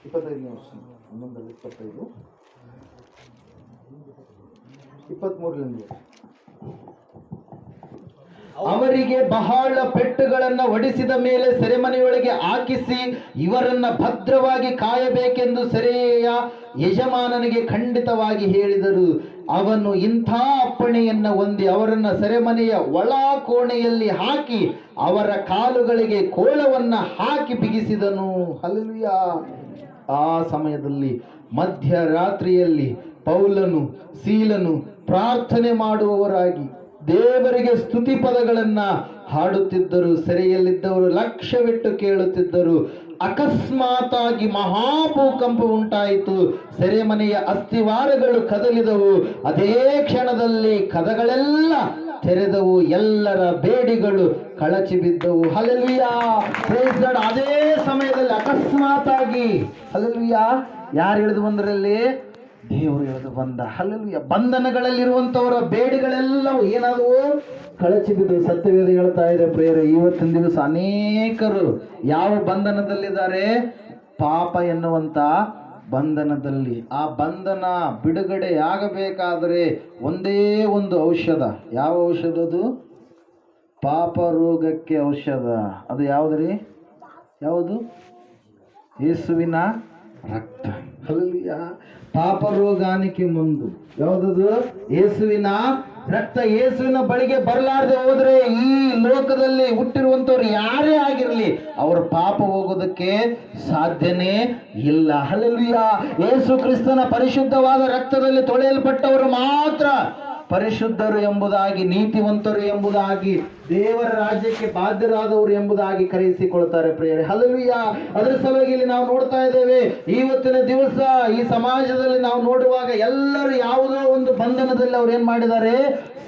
16ನೇ ವರ್ಷ 25 23 ಅವರಿಗೆ ಬಹಳ ಪೆಟ್ಟುಗಳನ್ನು ಹೊಡಿಸಿದ ಮೇಲೆ ಸೆರೆಮನೆಯೊಳಗೆ ಹಾಕಿಸಿ ಇವರನ್ನ ಭದ್ರವಾಗಿ ಕಾಯಬೇಕೆಂದು ಸೆರೆಯ ಯಜಮಾನನಿಗೆ ಖಂಡಿತವಾಗಿ ಹೇಳಿದರು. ಅವನು ಇಂಥ ಅಪ್ಪಣೆಯನ್ನ ಹೊಂದಿ ಅವರನ್ನ ಸೆರೆಮನೆಯ ಒಳ ಕೋಣೆಯಲ್ಲಿ ಹಾಕಿ ಅವರ ಕಾಲುಗಳಿಗೆ ಕೋಳವನ್ನ ಹಾಕಿ ಬಿಗಿಸಿದನು. ಹಲ್ಲೆಲೂಯಾ. ಆ ಸಮಯದಲ್ಲಿ ಮಧ್ಯರಾತ್ರಿಯಲ್ಲಿ ಪೌಲನು ಸೀಲನು ಪ್ರಾರ್ಥನೆ ಮಾಡುವವರಾಗಿ ದೇವರಿಗೆ ಸ್ತುತಿ ಪದಗಳನ್ನ ಹಾಡುತ್ತಿದ್ದರು. ಸೆರೆಯಲ್ಲಿದ್ದವರು ಲಕ್ಷ್ಯವಿಟ್ಟು ಕೇಳುತ್ತಿದ್ದರು. ಅಕಸ್ಮಾತಾಗಿ ಮಹಾಭೂಕಂಪ ಉಂಟಾಯಿತು. ಸೆರೆಮನೆಯ ಅಸ್ಥಿವಾರಗಳು ಕದಲಿದವು. ಅದೇ ಕ್ಷಣದಲ್ಲಿ ಕದಗಳೆಲ್ಲ ತೆರೆದವು. ಎಲ್ಲರ ಬೇಡಿಗಳು ಕಳಚಿ ಬಿದ್ದವು. ಹಲ್ಲೆಲೂಯಾ. Praise God. ಅದೇ ಸಮಯದಲ್ಲಿ ಅಕಸ್ಮಾತಾಗಿ, ಹಲ್ಲೆಲೂಯಾ, ಯಾರು ಇಳಿದು ಬಂದರಲ್ಲಿ? ದೇವರು ಇಳಿದು ಬಂದ. ಹಲ್ಲೆಲೂಯಾ. ಬಂಧನಗಳಲ್ಲಿರುವಂತವರ ಬೇಡಿಗಳೆಲ್ಲವೂ ಏನಾದವು? ಕಳಚಿ ಬಿದ್ದವು. ಸತ್ಯವೇದ ಹೇಳ್ತಾ ಇದೆ ಪ್ರಿಯರೇ, ಇವತ್ತಿನ ದಿವಸ ಅನೇಕರು ಯಾವ ಬಂಧನದಲ್ಲಿದ್ದಾರೆ? ಪಾಪ ಎನ್ನುವಂತ ಬಂಧನದಲ್ಲಿ. ಆ ಬಂಧನ ಬಿಡುಗಡೆ ಆಗಬೇಕಾದರೆ ಒಂದೇ ಒಂದು ಔಷಧ. ಯಾವ ಔಷಧ ಅದು? ಪಾಪ ರೋಗಕ್ಕೆ ಔಷಧ. ಅದು ಯಾವುದ್ರಿ? ಯಾವುದು? ಯೇಸುವಿನ ರಕ್ತ. ಹಲ್ಲೆಲೂಯಾ. ಪಾಪ ರೋಗಾನಿಕೆ ಮುಂದು ಯಾವುದದು? ಯೇಸುವಿನ ರಕ್ತ. ಯೇಸುವಿನ ಬಳಿಗೆ ಬರಲಾರದೆ ಹೋದ್ರೆ ಈ ಲೋಕದಲ್ಲಿ ಹುಟ್ಟಿರುವಂತವ್ರು ಯಾರೇ ಆಗಿರಲಿ ಅವರ ಪಾಪ ಹೋಗೋದಕ್ಕೆ ಸಾಧ್ಯನೇ ಇಲ್ಲ. ಹಲ್ಲೆಲೂಯಾ. ಯೇಸು ಕ್ರಿಸ್ತನ ಪರಿಶುದ್ಧವಾದ ರಕ್ತದಲ್ಲಿ ತೊಳೆಯಲ್ಪಟ್ಟವರು ಮಾತ್ರ ಪರಿಶುದ್ಧರು ಎಂಬುದಾಗಿ, ನೀತಿವಂತರು ಎಂಬುದಾಗಿ, ದೇವರ ರಾಜ್ಯಕ್ಕೆ ಬಾಧ್ಯರಾದವರು ಎಂಬುದಾಗಿ ಕರೆಯಿಸಿಕೊಳ್ತಾರೆ ಪ್ರಿಯರೇ. ಹಲ್ಲೆಲೂಯಾ. ಅದರ ಸಲುವಾಗಿ ಇಲ್ಲಿ ನಾವು ನೋಡ್ತಾ ಇದ್ದೇವೆ, ಇವತ್ತಿನ ದಿವಸ ಈ ಸಮಾಜದಲ್ಲಿ ನಾವು ನೋಡುವಾಗ ಎಲ್ಲರೂ ಯಾವುದೋ ಒಂದು ಬಂಧನದಲ್ಲಿ ಅವ್ರು ಏನ್ ಮಾಡಿದ್ದಾರೆ?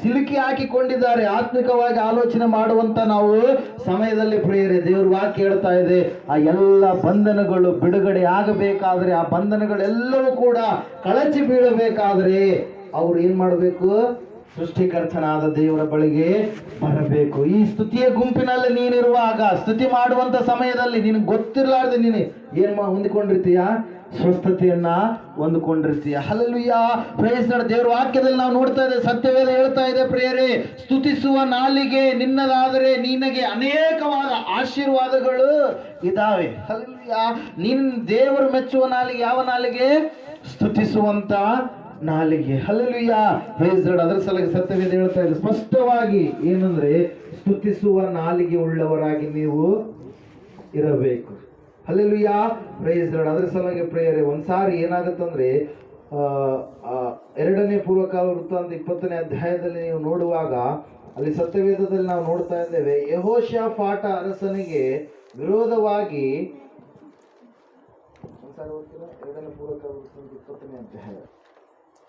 ಸಿಲುಕಿ ಹಾಕಿಕೊಂಡಿದ್ದಾರೆ. ಆತ್ಮಿಕವಾಗಿ ಆಲೋಚನೆ ಮಾಡುವಂತ ನಾವು ಸಮಯದಲ್ಲಿ ಪ್ರಿಯರೇ, ದೇವ್ರ ವಾಕ್ಯ ಹೇಳ್ತಾ ಇದೆ, ಆ ಎಲ್ಲ ಬಂಧನಗಳು ಬಿಡುಗಡೆ ಆಗಬೇಕಾದ್ರೆ, ಆ ಬಂಧನಗಳೆಲ್ಲವೂ ಕೂಡ ಕಳಚಿ ಬೀಳಬೇಕಾದ್ರೆ ಅವ್ರು ಏನ್ ಮಾಡಬೇಕು? ಸೃಷ್ಟಿಕರ್ತನಾದ ದೇವರ ಬಳಿಗೆ ಬರಬೇಕು. ಈ ಸ್ತುತಿಯ ಗುಂಪಿನಲ್ಲಿ ನೀನಿರುವಾಗ, ಸ್ತುತಿ ಮಾಡುವಂತ ಸಮಯದಲ್ಲಿ ನಿನಗೆ ಗೊತ್ತಿರಲಾರ್ದೆ ನೀನು ಏನ್ ಹೊಂದಿಕೊಂಡಿರ್ತೀಯ? ಸ್ವಸ್ಥತೆಯನ್ನ ಹೊಂದಿಕೊಂಡಿರ್ತೀಯ. ಹಲ್ಲೆಲೂಯಾ. Praise God. ದೇವರ ವಾಕ್ಯದಲ್ಲಿ ನಾವು ನೋಡ್ತಾ ಇದ್ದೇವೆ, ಸತ್ಯವೇದ ಹೇಳ್ತಾ ಇದೆ ಪ್ರಿಯರೇ, ಸ್ತುತಿಸುವ ನಾಲಿಗೆ ನಿನ್ನದಾದರೆ ನಿನಗೆ ಅನೇಕವಾದ ಆಶೀರ್ವಾದಗಳು ಇದಾವೆ. ಹಲ್ಲೆಲೂಯಾ. ನಿನ್ ದೇವರು ಮೆಚ್ಚುವ ನಾಲಿಗೆ ಯಾವ ನಾಲಿಗೆ? ಸ್ತುತಿಸುವಂತ ನಾಲಿಗೆ. ಹಲ್ಲೆಲೂಯಾ. Praise God. ಅದರ ಸಲುವಾಗಿ ಸತ್ಯವೇದ ಹೇಳ್ತಾ ಇದೆ ಸ್ಪಷ್ಟವಾಗಿ, ಏನಂದ್ರೆ ಸ್ತುತಿಸುವ ನಾಲಿಗೆ ಉಳ್ಳವರಾಗಿ ನೀವು ಇರಬೇಕು. ಹಲ್ಲೆಲೂಯಾ. Praise God. ಅದರ ಸಲುವಾಗಿ ಪ್ರಿಯರೇ, ಒಂದ್ಸಾರಿ ಏನಾಗುತ್ತಂದ್ರೆ 2ನೇ ಪೂರ್ವಕಾಲ ವೃತ್ತಾಂತ 20ನೇ ಅಧ್ಯಾಯದಲ್ಲಿ ನೀವು ನೋಡುವಾಗ ಅಲ್ಲಿ ಸತ್ಯವೇದದಲ್ಲಿ ನಾವು ನೋಡ್ತಾ ಇದ್ದೇವೆ, ಯೆಹೋಷಾಫಾಟ ಅರಸನಿಗೆ ವಿರೋಧವಾಗಿ, ಒಂದ್ಸಾರಿ ಓದ್ತೀರಾ? 2ನೇ ಪೂರ್ವಕಾಲ ವೃತ್ತಾಂತ 20ನೇ ಅಧ್ಯಾಯ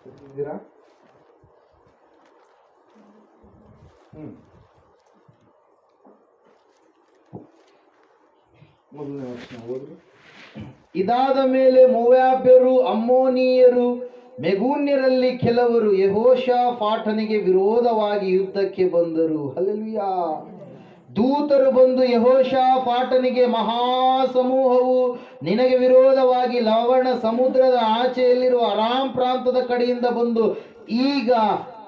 ಇದ್ದೀರಾ? ಮೊದಲನೇ ವರ್ಷ ಹೋದ್ರು. ಇದಾದ ಮೇಲೆ ಮೋವಾಬ್ಯರು, ಅಮ್ಮೋನಿಯರು, ಮೆಗೂನ್ಯರಲ್ಲಿ ಕೆಲವರು ಯೆಹೋಷಾಫಾಟನಿಗೆ ವಿರೋಧವಾಗಿ ಯುದ್ಧಕ್ಕೆ ಬಂದರು. ಹಲ್ಲೆಲೂಯಾ. ದೂತರು ಬಂದು ಯೆಹೋಷಾಫಾಟನಿಗೆ, ಮಹಾಸಮೂಹವು ನಿನಗೆ ವಿರೋಧವಾಗಿ ಲವಣ ಸಮುದ್ರದ ಆಚೆಯಲ್ಲಿರುವ ಅರಾಮ್ ಪ್ರಾಂತದ ಕಡೆಯಿಂದ ಬಂದು ಈಗ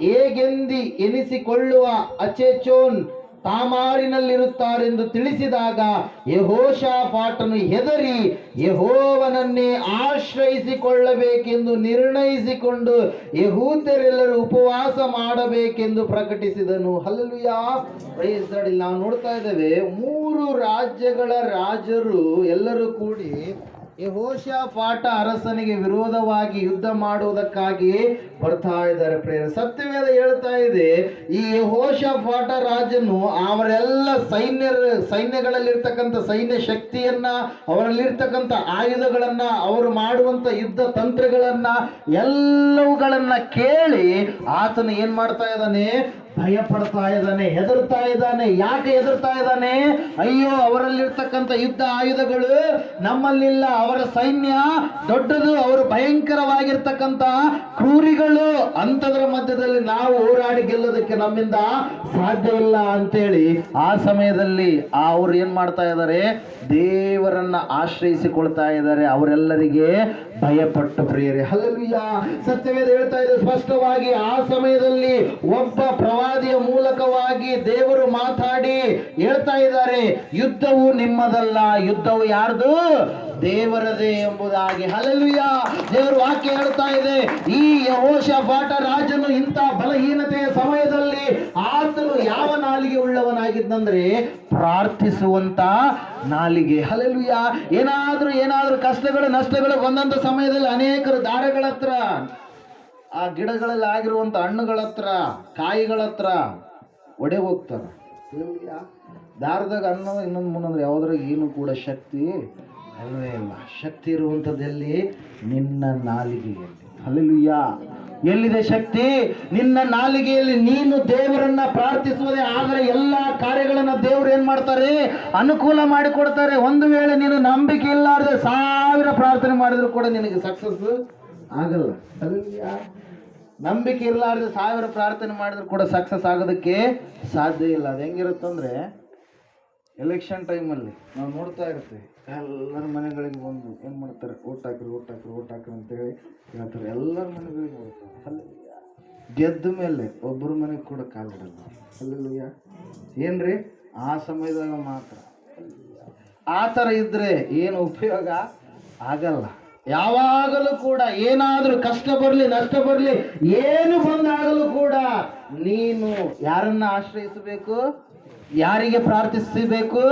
ಹೇಗೆಂದಿ ಎನಿಸಿಕೊಳ್ಳುವ ಅಚೆಚೋನ್ ತಾಮಾರಿನಲ್ಲಿರುತ್ತಾರೆಂದು ತಿಳಿಸಿದಾಗ ಯೆಹೋಷಾಫಾಟನು ಹೆದರಿ ಯೆಹೋವನನ್ನೇ ಆಶ್ರಯಿಸಿಕೊಳ್ಳಬೇಕೆಂದು ನಿರ್ಣಯಿಸಿಕೊಂಡು ಯೆಹೂದ್ಯರೆಲ್ಲರೂ ಉಪವಾಸ ಮಾಡಬೇಕೆಂದು ಪ್ರಕಟಿಸಿದನು. Hallelujah, praise God. ಇಲ್ಲಿ ನಾವು ನೋಡ್ತಾ ಇದ್ದೇವೆ, 3 ರಾಜ್ಯಗಳ ರಾಜರು ಎಲ್ಲರೂ ಕೂಡಿ ಯೆಹೋಷಾಫಾಟ ಅರಸನಿಗೆ ವಿರೋಧವಾಗಿ ಯುದ್ಧ ಮಾಡುವುದಕ್ಕಾಗಿ ಬರ್ತಾ ಇದ್ದಾರೆ. ಪ್ರೇರ ಸತ್ಯವೇದ ಹೇಳ್ತಾ ಇದೆ, ಈ ಯೆಹೋಷಾಫಾಟ ರಾಜನು ಅವರೆಲ್ಲ ಸೈನ್ಯಗಳಲ್ಲಿರ್ತಕ್ಕಂಥ ಸೈನ್ಯ ಶಕ್ತಿಯನ್ನ, ಅವರಲ್ಲಿರ್ತಕ್ಕಂಥ ಆಯುಧಗಳನ್ನ, ಅವರು ಮಾಡುವಂತ ಯುದ್ಧ ತಂತ್ರಗಳನ್ನ ಎಲ್ಲವುಗಳನ್ನ ಕೇಳಿ ಆತನು ಏನ್ ಮಾಡ್ತಾ ಇದ್ದಾನೆ? ಭಯ ಪಡ್ತಾ ಇದ್ದಾನೆ, ಹೆದರ್ತಾ ಇದ್ದಾನೆ. ಯಾಕೆ ಹೆದರ್ತಾ ಇದ್ದಾನೆ? ಅಯ್ಯೋ, ಅವರಲ್ಲಿರ್ತಕ್ಕಂಥ ಯುದ್ಧ ಆಯುಧಗಳು ನಮ್ಮಲ್ಲಿಲ್ಲ, ಅವರ ಸೈನ್ಯ ದೊಡ್ಡದು, ಅವರು ಭಯಂಕರವಾಗಿರ್ತಕ್ಕಂಥ ಕ್ರೂರಿಗಳು, ಅಂಥದ್ರ ಮಧ್ಯದಲ್ಲಿ ನಾವು ಹೋರಾಡಿ ಗೆಲ್ಲೋದಕ್ಕೆ ನಮ್ಮಿಂದ ಸಾಧ್ಯ ಇಲ್ಲ ಅಂತೇಳಿ ಆ ಸಮಯದಲ್ಲಿ ಅವ್ರು ಏನ್ ಮಾಡ್ತಾ ಇದ್ದಾರೆ? ದೇವರನ್ನ ಆಶ್ರಯಿಸಿಕೊಳ್ತಾ ಇದ್ದಾರೆ, ಅವರೆಲ್ಲರಿಗೆ ಭಯಪಟ್ಟು. ಪ್ರಿಯರೇ, ಹಲ್ಲೆಲೂಯಾ, ಸತ್ಯವೇದ ಹೇಳ್ತಾ ಇದೆ ಸ್ಪಷ್ಟವಾಗಿ, ಆ ಸಮಯದಲ್ಲಿ ಒಬ್ಬ ಪ್ರವಾದಿಯ ಮೂಲಕವಾಗಿ ದೇವರು ಮಾತಾಡಿ ಹೇಳ್ತಾ ಇದ್ದಾರೆ, ಯುದ್ಧವು ನಿಮ್ಮದಲ್ಲ, ಯುದ್ಧವು ಯಾರ್ದು? ದೇವರದೇ ಎಂಬುದಾಗಿ. ಹಲ್ಲೆಲೂಯಾ, ದೇವರ ವಾಕ್ಯ ಹೇಳ್ತಾ ಇದೆ, ಈ ಯೆಹೋಷಾಫಾಟ ರಾಜನು ಇಂಥ ಬಲಹೀನತೆಯ ಸಮಯದಲ್ಲಿ ಆತನು ಯಾವ ನಾಲಿಗೆ ಉಳ್ಳವನಾಗಿದ್ದಂದ್ರೆ ಪ್ರಾರ್ಥಿಸುವಂತ ನಾಲಿಗೆ. ಹಲ್ಲೆಲೂಯಾ, ಏನಾದ್ರೂ ಕಷ್ಟಗಳು ನಷ್ಟಗಳು ಬಂದಂತ ಸಮಯದಲ್ಲಿ ಅನೇಕರು ದಾರಗಳ ಹತ್ರ, ಆ ಗಿಡಗಳಲ್ಲಿ ಆಗಿರುವಂತ ಹಣ್ಣುಗಳ ಹತ್ರ, ಕಾಯಿಗಳ ಹತ್ರ ಒಡೆ ಹೋಗ್ತಾರೆ. ಹಲ್ಲೆಲೂಯಾ, ದಾರದಾಗ ಅನ್ನ ಇನ್ನೊಂದು ಮುಂದಂದ್ರೆ ಯಾವುದ್ರಾಗ ಏನು ಕೂಡ ಶಕ್ತಿ ಅಲ್ಲವೇ ಇಲ್ಲ. ಶಕ್ತಿ ಇರುವಂಥದ್ದಲ್ಲಿ ನಿನ್ನ ನಾಲಿಗೆಯಲ್ಲಿ. ಹಲ್ಲೆಲೂಯಾ, ಎಲ್ಲಿದೆ ಶಕ್ತಿ? ನಿನ್ನ ನಾಲಿಗೆಯಲ್ಲಿ. ನೀನು ದೇವರನ್ನ ಪ್ರಾರ್ಥಿಸುವುದೇ ಆದರೆ ಎಲ್ಲ ಕಾರ್ಯಗಳನ್ನ ದೇವರು ಏನ್ ಮಾಡ್ತಾರೆ? ಅನುಕೂಲ ಮಾಡಿಕೊಡ್ತಾರೆ. ಒಂದು ವೇಳೆ ನೀನು ನಂಬಿಕೆ ಇಲ್ಲಾರ್ದೆ 1000 ಪ್ರಾರ್ಥನೆ ಮಾಡಿದ್ರು ಕೂಡ ನಿನಗೆ ಸಕ್ಸಸ್ ಆಗಲ್ಲ. ಹಲ್ಲೆಲೂಯಾ, ನಂಬಿಕೆ ಇರಲಾರ್ದೆ 1000 ಪ್ರಾರ್ಥನೆ ಮಾಡಿದ್ರು ಕೂಡ ಸಕ್ಸಸ್ ಆಗೋದಕ್ಕೆ ಸಾಧ್ಯ ಇಲ್ಲ. ಅದು ಹೆಂಗಿರುತ್ತಂದ್ರೆ, ಎಲೆಕ್ಷನ್ ಟೈಮಲ್ಲಿ ನಾವು ನೋಡ್ತಾ ಇರ್ತೀವಿ, ಎಲ್ಲರ ಮನೆಗಳಿಗೆ ಬಂದು ಏನು ಮಾಡ್ತಾರೆ? ಓಟ್ ಹಾಕ್ರಿ ಅಂತೇಳಿ ಹೇಳ್ತಾರೆ. ಎಲ್ಲರ ಮನೆಗಳಿಗೆ ಬರ್ತಾರೆ. ಹಲ್ಲೆಲೂಯಾ, ಗೆದ್ದ ಮೇಲೆ ಒಬ್ಬರ ಮನೆಗೆ ಕೂಡ ಕಾಲಿಡಲ್ಲ. ಹಲ್ಲೆಲೂಯಾ, ಏನ್ರಿ? ಆ ಸಮಯದಾಗ ಮಾತ್ರ. ಆ ಥರ ಇದ್ರೆ ಏನು ಉಪಯೋಗ ಆಗಲ್ಲ. ಯಾವಾಗಲೂ ಕೂಡ ಏನಾದರೂ ಕಷ್ಟ ಬರಲಿ, ನಷ್ಟ ಬರಲಿ, ಏನು ಬಂದಾಗಲೂ ಕೂಡ ನೀನು ಯಾರನ್ನ ಆಶ್ರಯಿಸಬೇಕು? ಯಾರಿಗೆ ಪ್ರಾರ್ಥಿಸಬೇಕು?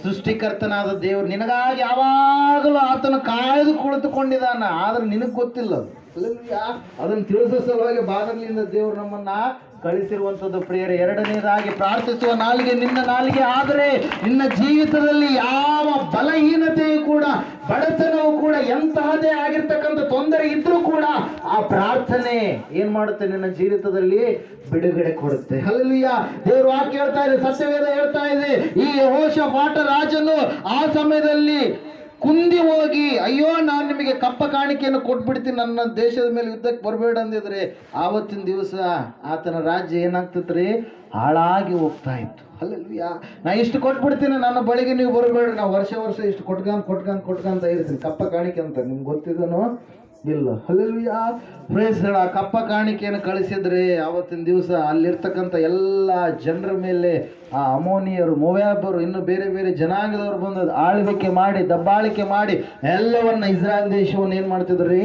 ಸೃಷ್ಟಿಕರ್ತನಾದ ದೇವರು. ನಿನಗಾಗಿ ಯಾವಾಗಲೂ ಆತನು ಕಾಯ್ದು ಕುಳಿತುಕೊಂಡಿದ್ದಾನ, ಆದ್ರೆ ನಿನಗೆ ಗೊತ್ತಿಲ್ಲ. ಅದನ್ನು ತಿಳಿಸೋ ಸಲುವಾಗಿ ಬಾಗಿಲಿಂದ ದೇವರು ನಮ್ಮನ್ನ ಕಳಿಸಿರುವಂಥದ್ದು. ಪ್ರಿಯರೇ, ಎರಡನೇದಾಗಿ ಪ್ರಾರ್ಥಿಸುವ ನಾಲಿಗೆ ನಿನ್ನ ನಾಲಿಗೆ ಆದರೆ ನಿನ್ನ ಜೀವಿತದಲ್ಲಿ ಯಾವ ಬಲಹೀನತೆಯೂ ಕೂಡ, ಬಡತನವೂ ಕೂಡ, ಎಂತಹದೇ ಆಗಿರ್ತಕ್ಕಂಥ ತೊಂದರೆ ಇದ್ರೂ ಕೂಡ ಆ ಪ್ರಾರ್ಥನೆ ಏನ್ ಮಾಡುತ್ತೆ? ನಿನ್ನ ಜೀವಿತದಲ್ಲಿ ಬಿಡುಗಡೆ ಕೊಡುತ್ತೆ. ಹಲ್ಲೆಲೂಯಾ, ದೇವರು ವಾಕ್ಯ ಹೇಳ್ತಾ ಇದೆ, ಸತ್ಯವೇದ ಹೇಳ್ತಾ ಇದೆ, ಈ ಯೆಹೋಷಾಫಾಟ ರಾಜನು ಆ ಸಮಯದಲ್ಲಿ ಕುಂದಿ ಹೋಗಿ, ಅಯ್ಯೋ ನಾನು ನಿಮಗೆ ಕಪ್ಪ ಕಾಣಿಕೆಯನ್ನು ಕೊಟ್ಬಿಡ್ತೀನಿ, ನನ್ನ ದೇಶದ ಮೇಲೆ ಯುದ್ಧಕ್ಕೆ ಬರಬೇಡ ಅಂದಿದ್ರೆ ಆವತ್ತಿನ ದಿವಸ ಆತನ ರಾಜ್ಯ ಏನಾಗ್ತತ್ರಿ? ಹಾಳಾಗಿ ಹೋಗ್ತಾ ಇತ್ತು. ಹಲ್ಲೆಲೂಯಾ, ನಾ ಇಷ್ಟು ಕೊಟ್ಬಿಡ್ತೀನಿ, ನನ್ನ ಬಳಿಗೆ ನೀವು ಬರಬೇಡ್ರಿ, ನಾವು ವರ್ಷ ಇಷ್ಟು ಕೊಟ್ಕೊಂತ ಇರ್ತೀನಿ ಕಪ್ಪ ಕಾಣಿಕೆ ಅಂತ. ನಿಮ್ಗೆ ಗೊತ್ತಿದನೋ ಇಲ್ಲ? Hallelujah, praise God. ಆ ಕಪ್ಪ ಕಾಣಿಕೆಯನ್ನು ಕಳಿಸಿದ್ರೆ ಆವತ್ತಿನ ದಿವಸ ಅಲ್ಲಿರ್ತಕ್ಕಂಥ ಎಲ್ಲ ಜನರ ಮೇಲೆ ಆ ಅಮೋನಿಯರು, ಮೋವಾಬರು, ಇನ್ನು ಬೇರೆ ಬೇರೆ ಜನಾಂಗದವರು ಬಂದು ಆಳ್ವಿಕೆ ಮಾಡಿ, ದಬ್ಬಾಳಿಕೆ ಮಾಡಿ ಎಲ್ಲವನ್ನ ಇಸ್ರಾಯೇಲ್ ದೇಶವನ್ನು ಏನ್ ಮಾಡ್ತಿದ್ರಿ?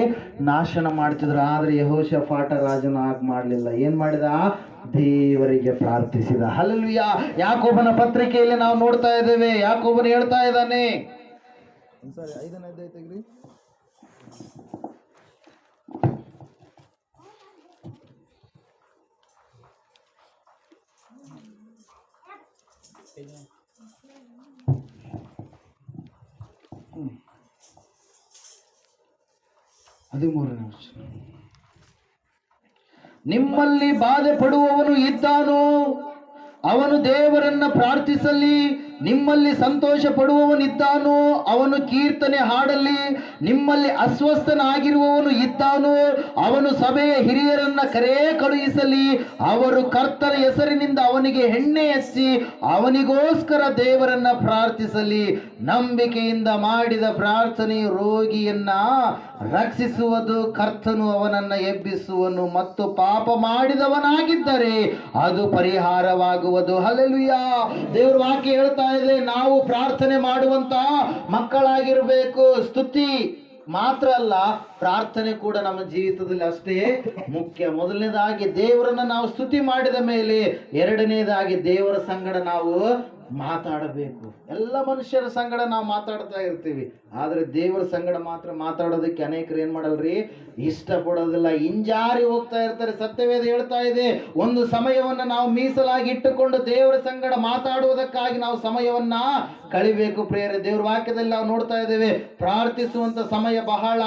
ನಾಶನ ಮಾಡ್ತಿದ್ರು. ಆದ್ರೆ ಯೆಹೋಷಾಫಾಟ ರಾಜನು ಹಾಗೆ ಮಾಡಲಿಲ್ಲ. ಏನ್ ಮಾಡಿದ? ದೇವರಿಗೆ ಪ್ರಾರ್ಥಿಸಿದ. ಹಲ್ಲೆಲೂಯಾ, ಯಾಕೋಬನ ಪತ್ರಿಕೆಯಲ್ಲಿ ನಾವು ನೋಡ್ತಾ ಇದ್ದೇವೆ, ಯಾಕೋಬನು ಹೇಳ್ತಾ ಇದ್ದಾನೆ, 5ನೇ ಅಧ್ಯಾಯ ತೆಗ್ರಿ, ನಿಮ್ಮಲ್ಲಿ ಬಾಧೆ ಪಡುವವನು ಇದ್ದಾನೋ ಅವನು ದೇವರನ್ನ ಪ್ರಾರ್ಥಿಸಲಿ, ನಿಮ್ಮಲ್ಲಿ ಸಂತೋಷ ಪಡುವವನಿದ್ದಾನೋ ಅವನು ಕೀರ್ತನೆ ಹಾಡಲಿ. ನಿಮ್ಮಲ್ಲಿ ಅಸ್ವಸ್ಥನಾಗಿರುವವನು ಇದ್ದಾನೋ ಅವನು ಸಭೆಯ ಹಿರಿಯರನ್ನ ಕರೆ ಕಳುಹಿಸಲಿ. ಅವರು ಕರ್ತನ ಹೆಸರಿನಿಂದ ಅವನಿಗೆ ಎಣ್ಣೆ ಹಚ್ಚಿ ಅವನಿಗೋಸ್ಕರ ದೇವರನ್ನ ಪ್ರಾರ್ಥಿಸಲಿ. ನಂಬಿಕೆಯಿಂದ ಮಾಡಿದ ಪ್ರಾರ್ಥನೆಯು ರೋಗಿಯನ್ನ ರಕ್ಷಿಸುವುದು, ಕರ್ತನು ಅವನನ್ನ ಎಬ್ಬಿಸುವನು. ಮತ್ತು ಪಾಪ ಮಾಡಿದವನಾಗಿದ್ದರೆ ಅದು ಪರಿಹಾರವಾಗುವುದು. ಹಲ್ಲೆಲೂಯಾ. ದೇವರ ವಾಕ್ಯ ಹೇಳ್ತಾ ಇದೆ, ನಾವು ಪ್ರಾರ್ಥನೆ ಮಾಡುವಂತ ಮಕ್ಕಳಾಗಿರ್ಬೇಕು. ಸ್ತುತಿ ಮಾತ್ರ ಅಲ್ಲ, ಪ್ರಾರ್ಥನೆ ಕೂಡ ನಮ್ಮ ಜೀವಿತದಲ್ಲಿ ಅಷ್ಟೇ ಮುಖ್ಯ. ಮೊದಲನೇದಾಗಿ ದೇವರನ್ನ ನಾವು ಸ್ತುತಿ ಮಾಡಿದ ಮೇಲೆ, ಎರಡನೇದಾಗಿ ದೇವರ ಸಂಗಡ ನಾವು ಮಾತಾಡಬೇಕು. ಎಲ್ಲ ಮನುಷ್ಯರ ಸಂಗಡ ನಾವು ಮಾತಾಡ್ತಾ ಇರ್ತೀವಿ, ಆದ್ರೆ ದೇವರ ಸಂಗಡ ಮಾತ್ರ ಮಾತಾಡೋದಕ್ಕೆ ಅನೇಕರು ಏನ್ ಮಾಡಲ್ರಿ, ಇಷ್ಟಪಡೋದಿಲ್ಲ, ಹಿಂಜಾರಿ ಹೋಗ್ತಾ ಇರ್ತಾರೆ. ಸತ್ಯವೇದ ಹೇಳ್ತಾ ಇದೆ, ಒಂದು ಸಮಯವನ್ನ ನಾವು ಮೀಸಲಾಗಿ ಇಟ್ಟುಕೊಂಡು ದೇವರ ಸಂಗಡ ಮಾತಾಡುವುದಕ್ಕಾಗಿ ನಾವು ಸಮಯವನ್ನ ಕಳಿಬೇಕು. ಪ್ರಿಯರೇ, ದೇವರ ವಾಕ್ಯದಲ್ಲಿ ನಾವು ನೋಡ್ತಾ ಇದ್ದೇವೆ, ಪ್ರಾರ್ಥಿಸುವಂತ ಸಮಯ ಬಹಳ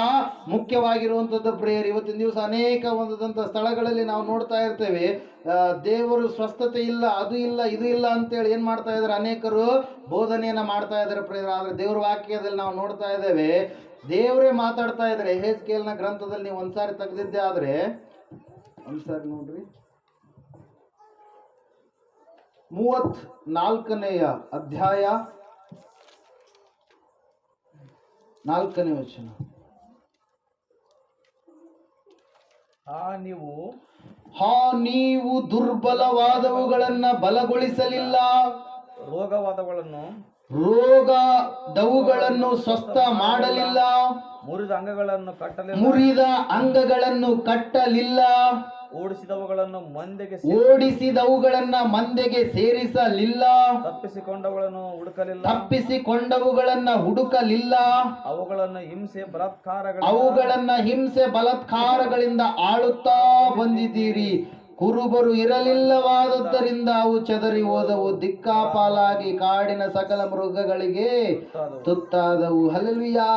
ಮುಖ್ಯವಾಗಿರುವಂತದ್ದು. ಪ್ರಿಯರೇ, ಇವತ್ತಿನ ದಿವಸ ಅನೇಕ ಒಂದಂತ ಸ್ಥಳಗಳಲ್ಲಿ ನಾವು ನೋಡ್ತಾ ಇರ್ತೇವೆ, ದೇವರು ಸ್ವಸ್ಥತೆ ಇಲ್ಲ, ಅದು ಇಲ್ಲ, ಇದು ಇಲ್ಲ ಅಂತೇಳಿ ಏನ್ ಮಾಡ್ತಾ ಇದ್ದಾರೆ, ಅನೇಕರು ಬೋಧನೆಯನ್ನ ಮಾಡ್ತಾ ಇದ್ದಾರೆ. ಪ್ರಿಯರೇ, ಆದ್ರೆ ದೇವರ ವಾಕ್ಯದಲ್ಲಿ ನಾವು ನೋಡ್ತಾ ಇದ್ದೇವೆ, ದೇವರೇ ಮಾತಾಡ್ತಾ ಇದ್ದಾರೆ. ಯೆಹೆಜ್ಕೇಲನ ಗ್ರಂಥದಲ್ಲಿ ನೀವು ಒಂದ್ಸಾರಿ ತೆಗೆದಿದ್ದೆ ಆದ್ರೆ, ಒಂದ್ಸಾರಿ ನೋಡ್ರಿ, 34ನೆಯ ಅಧ್ಯಾಯ 4ನೇ ವಚನ. ನೀವು ದುರ್ಬಲವಾದವುಗಳನ್ನ ಬಲಗೊಳಿಸಲಿಲ್ಲ, ರೋಗದವುಗಳನ್ನು ಸ್ವಸ್ಥ ಮಾಡಲಿಲ್ಲ, ಮುರಿದ ಅಂಗಗಳನ್ನು ಕಟ್ಟಲಿಲ್ಲ, ಓಡಿಸಿದವುಗಳನ್ನ ಮಂದೆಗೆ ಸೇರಿಸಲಿಲ್ಲ, ತಪ್ಪಿಸಿಕೊಂಡವುಗಳನ್ನ ಹುಡುಕಲಿಲ್ಲ, ಅವುಗಳನ್ನ ಹಿಂಸೆ ಬಲಾತ್ಕಾರಗಳಿಂದ ಆಳುತ್ತಾ ಬಂದಿದ್ದೀರಿ. ಕುರುಬರು ಇರಲಿಲ್ಲವಾದದ್ದರಿಂದ ಅವು ಚದರಿ ಹೋದವು, ದಿಕ್ಕಾಪಾಲಾಗಿ ಕಾಡಿನ ಸಕಲ ಮೃಗಗಳಿಗೆ ತುತ್ತಾದವು. ಹಲ್ಲೆಲೂಯಾ.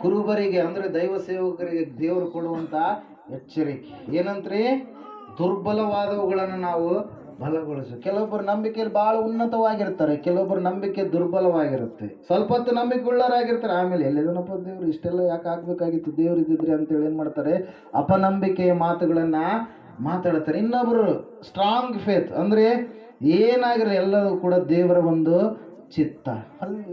ಕುರುಬರಿಗೆ ಅಂದ್ರೆ ದೈವ ಸೇವಕರಿಗೆ ದೇವರು ಕೊಡುವಂತ ಎಚ್ಚರಿಕೆ ಏನಂತ್ರಿ, ದುರ್ಬಲವಾದವುಗಳನ್ನು ನಾವು ಬಲಗೊಳಿಸು. ಕೆಲವೊಬ್ಬರು ನಂಬಿಕೆಯಲ್ಲಿ ಬಹಳ ಉನ್ನತವಾಗಿರ್ತಾರೆ, ಕೆಲವೊಬ್ಬರು ನಂಬಿಕೆ ದುರ್ಬಲವಾಗಿರುತ್ತೆ. ಸ್ವಲ್ಪ ಹೊತ್ತು ನಂಬಿಕೆ ಉಳ್ಳರಾಗಿರ್ತಾರೆ, ಆಮೇಲೆ ಎಲ್ಲಿದನಪ್ಪ ದೇವ್ರು, ಇಷ್ಟೆಲ್ಲ ಯಾಕೆ ಆಗ್ಬೇಕಾಗಿತ್ತು, ದೇವ್ರು ಇದ್ದಿದ್ರಿ ಅಂತೇಳಿ ಏನ್ ಮಾಡ್ತಾರೆ, ಅಪನಂಬಿಕೆಯ ಮಾತುಗಳನ್ನ ಮಾತಾಡ್ತಾರೆ. ಇನ್ನೊಬ್ರು ಸ್ಟ್ರಾಂಗ್ ಫೇತ್ ಅಂದ್ರೆ ಏನಾಗಿರೋ ಎಲ್ಲವೂ ಕೂಡ ದೇವರ ಒಂದು ಚಿತ್ತ, ಅಲ್ಲಿ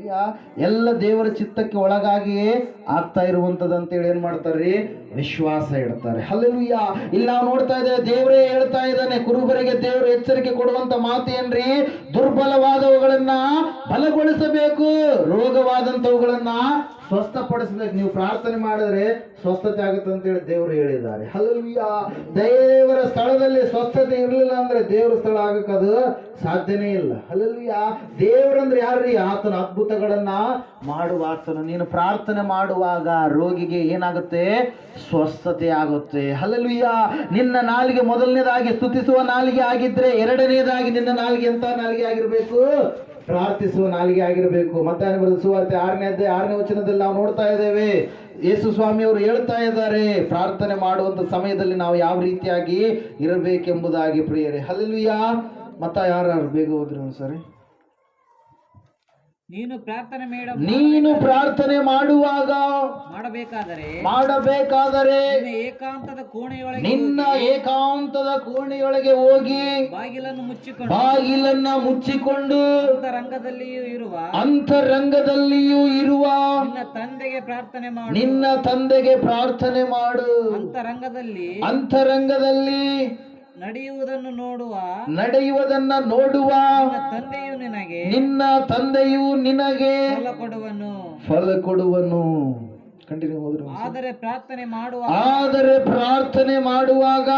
ಎಲ್ಲ ದೇವರ ಚಿತ್ತಕ್ಕೆ ಒಳಗಾಗಿಯೇ ಆಗ್ತಾ ಇರುವಂತದ್ದು ಅಂತೇಳಿ ಏನ್ ಮಾಡ್ತಾರ್ರಿ, ವಿಶ್ವಾಸ ಇಡ್ತಾರೆ. ಹಲ್ಲೆಲೂಯಾ. ಇಲ್ಲಿ ನಾವು ನೋಡ್ತಾ ಇದ್ದೇವೆ, ದೇವರೇ ಹೇಳ್ತಾ ಇದ್ದಾನೆ, ಕುರುಬರಿಗೆ ದೇವರು ಎಚ್ಚರಿಕೆ ಕೊಡುವಂತ ಮಾತು ಏನ್ರಿ, ದುರ್ಬಲವಾದವುಗಳನ್ನ ಬಲಗೊಳಿಸಬೇಕು, ರೋಗವಾದಂತವುಗಳನ್ನ ಸ್ವಸ್ಥಪಡಿಸಬೇಕು. ನೀವು ಪ್ರಾರ್ಥನೆ ಮಾಡಿದ್ರೆ ಸ್ವಸ್ಥತೆ ಆಗುತ್ತೆ ಅಂತೇಳಿ ದೇವರು ಹೇಳಿದ್ದಾರೆ. ಹಲ್ಲೆಲೂಯಾ. ದೇವರ ಸ್ಥಳದಲ್ಲಿ ಸ್ವಸ್ಥತೆ ಇರಲಿಲ್ಲ ಅಂದ್ರೆ ದೇವರ ಸ್ಥಳ ಆಗಕ್ಕದು ಸಾಧ್ಯನೇ ಇಲ್ಲ. ಹಲ್ಲೆಲೂಯಾ. ದೇವರಂದ್ರೆ ಯಾರ್ರಿ, ಆತನ ಅದ್ಭುತಗಳನ್ನ ಮಾಡುವ ಆತನು. ನೀನು ಪ್ರಾರ್ಥನೆ ಮಾಡುವಾಗ ರೋಗಿಗೆ ಏನಾಗುತ್ತೆ, ಸ್ವಸ್ಥತೆ ಆಗುತ್ತೆ. ಹಲ್ಲೆಲೂಯಾ. ನಿನ್ನ ನಾಲಿಗೆ ಮೊದಲನೇದಾಗಿ ಸ್ತುತಿಸುವ ನಾಲಿಗೆ ಆಗಿದ್ರೆ, ಎರಡನೇದಾಗಿ ನಿನ್ನ ನಾಲಿಗೆ ಎಂತ ನಾಲಿಗೆ ಆಗಿರ್ಬೇಕು, ಪ್ರಾರ್ಥಿಸುವ ನಾಲಿಗೆ ಆಗಿರಬೇಕು. ಮತ್ತಾಯನ ಬರೆದ ಸುವಾರ್ತೆ 6ನೇ ಅಧ್ಯಾಯ 6ನೇ ವಚನದಲ್ಲಿ ನಾವು ನೋಡ್ತಾ ಇದ್ದೇವೆ, ಯೇಸು ಸ್ವಾಮಿ ಅವರು ಹೇಳ್ತಾ ಇದ್ದಾರೆ, ಪ್ರಾರ್ಥನೆ ಮಾಡುವಂತ ಸಮಯದಲ್ಲಿ ನಾವು ಯಾವ ರೀತಿಯಾಗಿ ಇರಬೇಕೆಂಬುದಾಗಿ. ಪ್ರಿಯರೇ, ಹಲ್ಲೆಲೂಯಾ. ಮತ್ತ ಯಾರು ಬೇಗ ಹೋದ್ರಿ ಒಂದ್ಸರಿ. ನೀನು ಪ್ರಾರ್ಥನೆ ಮಾಡುವಾಗ ಮಾಡಬೇಕಾದರೆ ನಿನ್ನ ಏಕಾಂತದ ಕೋಣೆಯೊಳಗೆ ಹೋಗಿ ಬಾಗಿಲನ್ನ ಮುಚ್ಚಿಕೊಂಡು ಅಂತರಂಗದಲ್ಲಿಯೂ ಇರುವ ನಿನ್ನ ತಂದೆಗೆ ಪ್ರಾರ್ಥನೆ ಮಾಡು. ಅಂತರಂಗದಲ್ಲಿ ನಡೆಯುವುದನ್ನ ನೋಡುವ ನಿನ್ನ ತಂದೆಯು ನಿನಗೆ ಫಲ ಕೊಡುವನು. ಕಂಟಿನ್ಯೂ ಹೋದ್ರು. ಆದರೆ ಪ್ರಾರ್ಥನೆ ಮಾಡುವಾಗ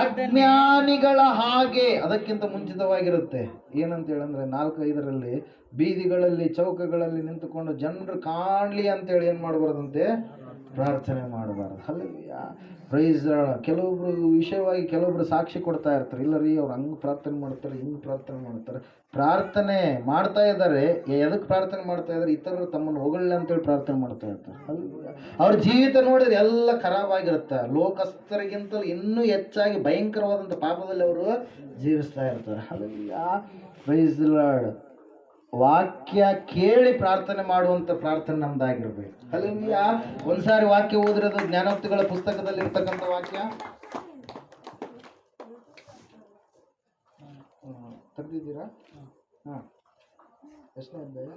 ಅಜ್ಞಾನಿಗಳ ಹಾಗೆ, ಅದಕ್ಕಿಂತ ಮುಂಚಿತವಾಗಿರುತ್ತೆ. ಏನಂತ ಹೇಳಂದ್ರೆ 4-5ರಲ್ಲಿ ಬೀದಿಗಳಲ್ಲಿ ಚೌಕಗಳಲ್ಲಿ ನಿಂತುಕೊಂಡು ಜನರು ಕಾಣ್ಲಿ ಅಂತೇಳಿ ಏನ್ ಮಾಡಬಾರ್ದಂತೆ, ಪ್ರಾರ್ಥನೆ ಮಾಡಬಾರ್ದು. ಹಲ್ಲೆಲೂಯಾ. ಪ್ರೈಸ್ ಕೆಲವೊಬ್ರು ವಿಷಯವಾಗಿ ಕೆಲವೊಬ್ರು ಸಾಕ್ಷಿ ಕೊಡ್ತಾ ಇರ್ತಾರೆ, ಇಲ್ಲ ರೀ ಅವ್ರು ಹಂಗೆ ಪ್ರಾರ್ಥನೆ ಮಾಡ್ತಾರೆ, ಹಿಂಗೆ ಪ್ರಾರ್ಥನೆ ಮಾಡ್ತಾರೆ. ಪ್ರಾರ್ಥನೆ ಮಾಡ್ತಾ ಇದ್ದಾರೆ, ಎದಕ್ಕೆ ಪ್ರಾರ್ಥನೆ ಮಾಡ್ತಾ ಇದ್ದಾರೆ, ಇತರರು ತಮ್ಮನ್ನು ಹೊಗಳಲ್ಲ ಅಂತೇಳಿ ಪ್ರಾರ್ಥನೆ ಮಾಡ್ತಾ ಇರ್ತಾರೆ. ಅವ್ರ ಜೀವಿತ ನೋಡಿದ್ರೆ ಎಲ್ಲ ಖರಾಬ್ ಆಗಿರುತ್ತೆ, ಲೋಕಸ್ಥರಿಗಿಂತಲೂ ಇನ್ನೂ ಹೆಚ್ಚಾಗಿ ಭಯಂಕರವಾದಂಥ ಪಾಪದಲ್ಲಿ ಅವರು ಜೀವಿಸ್ತಾ ಇರ್ತಾರೆ. ಹಲ್ಲೆಲೂಯಾ. Praise the Lord. ವಾಕ್ಯ ಕೇಳಿ ಪ್ರಾರ್ಥನೆ ಮಾಡುವಂತ ಪ್ರಾರ್ಥನೆ ನಮ್ದಾಗಿರ್ಬೇಕು. ಹಲ್ಲೆಲೂಯಾ. ಒಂದ್ಸಾರಿ ವಾಕ್ಯ ಓದಿರೋದು ಜ್ಞಾನೋಕ್ತಿಗಳ ಪುಸ್ತಕದಲ್ಲಿ ಇರ್ತಕ್ಕಂಥ ವಾಕ್ಯ ತೆಗ್ದಿದ್ದೀರಾ? ಹಾ, ಎಷ್ಟನೇ ಅಧ್ಯಾಯ?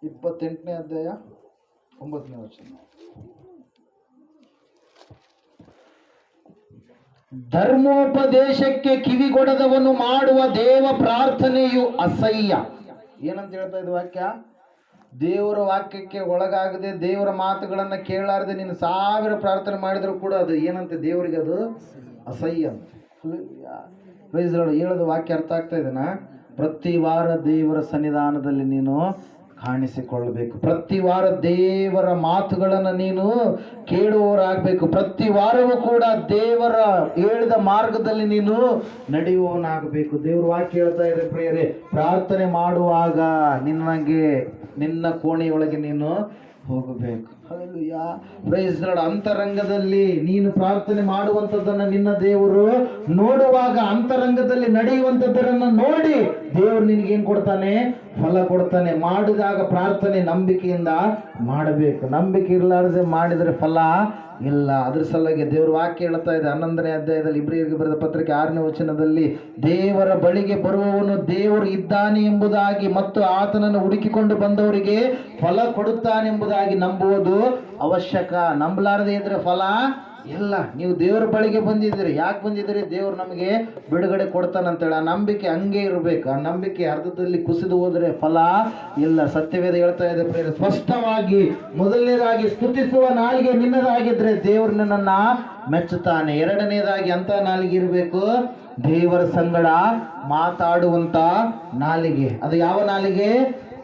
28ನೇ ಅಧ್ಯಾಯ 9ನೇ ವಚನ. ಧರ್ಮೋಪದೇಶಕ್ಕೆ ಕಿವಿಗೊಡದವನು ಮಾಡುವ ದೇವ ಪ್ರಾರ್ಥನೆಯು ಅಸಹ್ಯ. ಏನಂತ ಹೇಳ್ತಾ ಇದ್ದ ವಾಕ್ಯ? ದೇವರ ವಾಕ್ಯಕ್ಕೆ ಒಳಗಾಗದೆ ದೇವರ ಮಾತುಗಳನ್ನ ಕೇಳಾರದೆ ನೀನು 1000 ಪ್ರಾರ್ಥನೆ ಮಾಡಿದ್ರು ಕೂಡ ಅದು ಏನಂತೆ? ದೇವರಿಗೆ ಅದು ಅಸಹ್ಯ ಅಂತ. ಹೇಳೋದು ವಾಕ್ಯ ಅರ್ಥ ಆಗ್ತಾ ಇದೆನಾ? ಪ್ರತಿ ವಾರ ದೇವರ ಸನ್ನಿಧಾನದಲ್ಲಿ ನೀನು ಕಾಣಿಸಿಕೊಳ್ಳಬೇಕು. ಪ್ರತಿ ವಾರ ದೇವರ ಮಾತುಗಳನ್ನು ನೀನು ಕೇಳುವವರಾಗಬೇಕು. ಪ್ರತಿ ವಾರವೂ ಕೂಡ ದೇವರ ಹೇಳಿದ ಮಾರ್ಗದಲ್ಲಿ ನೀನು ನಡೆಯುವವನಾಗಬೇಕು. ದೇವರ ವಾಕ್ಯ ಹೇಳ್ತಾ ಇದೆ ಪ್ರಿಯರೇ, ಪ್ರಾರ್ಥನೆ ಮಾಡುವಾಗ ನಿನ್ನ ಕೋಣೆಯೊಳಗೆ ನೀನು ಹೋಗಬೇಕು. ಹಲ್ಲೆಲೂಯಾ. Praise Lord. ಅಂತರಂಗದಲ್ಲಿ ನೀನು ಪ್ರಾರ್ಥನೆ ಮಾಡುವಂಥದ್ದನ್ನು ನಿನ್ನ ದೇವರು ನೋಡುವಾಗ, ಅಂತರಂಗದಲ್ಲಿ ನಡೆಯುವಂಥದ್ದನ್ನು ನೋಡಿ ದೇವರು ನಿನಗೇನು ಕೊಡ್ತಾನೆ? ಫಲ ಕೊಡ್ತಾನೆ. ಮಾಡಿದಾಗ ಪ್ರಾರ್ಥನೆ ನಂಬಿಕೆಯಿಂದ ಮಾಡಬೇಕು. ನಂಬಿಕೆ ಇರಲಾರದೆ ಮಾಡಿದರೆ ಫಲ ಇಲ್ಲ. ಅದ್ರ ಸಲುವಾಗಿ ದೇವರ ವಾಕ್ಯ ಹೇಳ್ತಾ ಇದೆ 11ನೇ ಅಧ್ಯಾಯದಲ್ಲಿ ಇಬ್ರಿಯರಿಗೆ ಬರೆದ ಪತ್ರಿಕೆ 6ನೇ ವಚನದಲ್ಲಿ, ದೇವರ ಬಳಿಗೆ ಬರುವವನು ದೇವರು ಇದ್ದಾನೆ ಎಂಬುದಾಗಿ ಮತ್ತು ಆತನನ್ನು ಹುಡುಕಿಕೊಂಡು ಬಂದವರಿಗೆ ಫಲ ಕೊಡುತ್ತಾನೆಂಬುದಾಗಿ ನಂಬುವುದು ಅವಶ್ಯಕ. ನಂಬಲಾರದೆ ಇದ್ರೆ ಫಲ ಇಲ್ಲ. ನೀವು ದೇವರ ಬಳಿಗೆ ಬಂದಿದ್ದೀರಿ. ಯಾಕೆ ಬಂದಿದ್ದೀರಿ? ದೇವರು ನಮಗೆ ಬಿಡುಗಡೆ ಕೊಡ್ತಾನಂತೇಳಿ ಆ ನಂಬಿಕೆ ಹಂಗೆ ಇರಬೇಕು. ಆ ನಂಬಿಕೆ ಅರ್ಧದಲ್ಲಿ ಕುಸಿದು ಹೋದರೆ ಫಲ ಇಲ್ಲ. ಸತ್ಯವೇದ ಹೇಳ್ತಾ ಇದೆ ಪ್ರಿಯರೇ, ಸ್ಪಷ್ಟವಾಗಿ ಮೊದಲನೇದಾಗಿ ಸ್ತುತಿಸುವ ನಾಲಿಗೆ ನಿನ್ನದಾಗಿದ್ರೆ ದೇವರು ನಿನ್ನನ್ನ ಮೆಚ್ಚುತ್ತಾನೆ. ಎರಡನೇದಾಗಿ ಅಂತ ನಾಲಿಗೆ ಇರಬೇಕು, ದೇವರ ಸಂಗಡ ಮಾತಾಡುವಂತ ನಾಲಿಗೆ. ಅದು ಯಾವ ನಾಲಿಗೆ?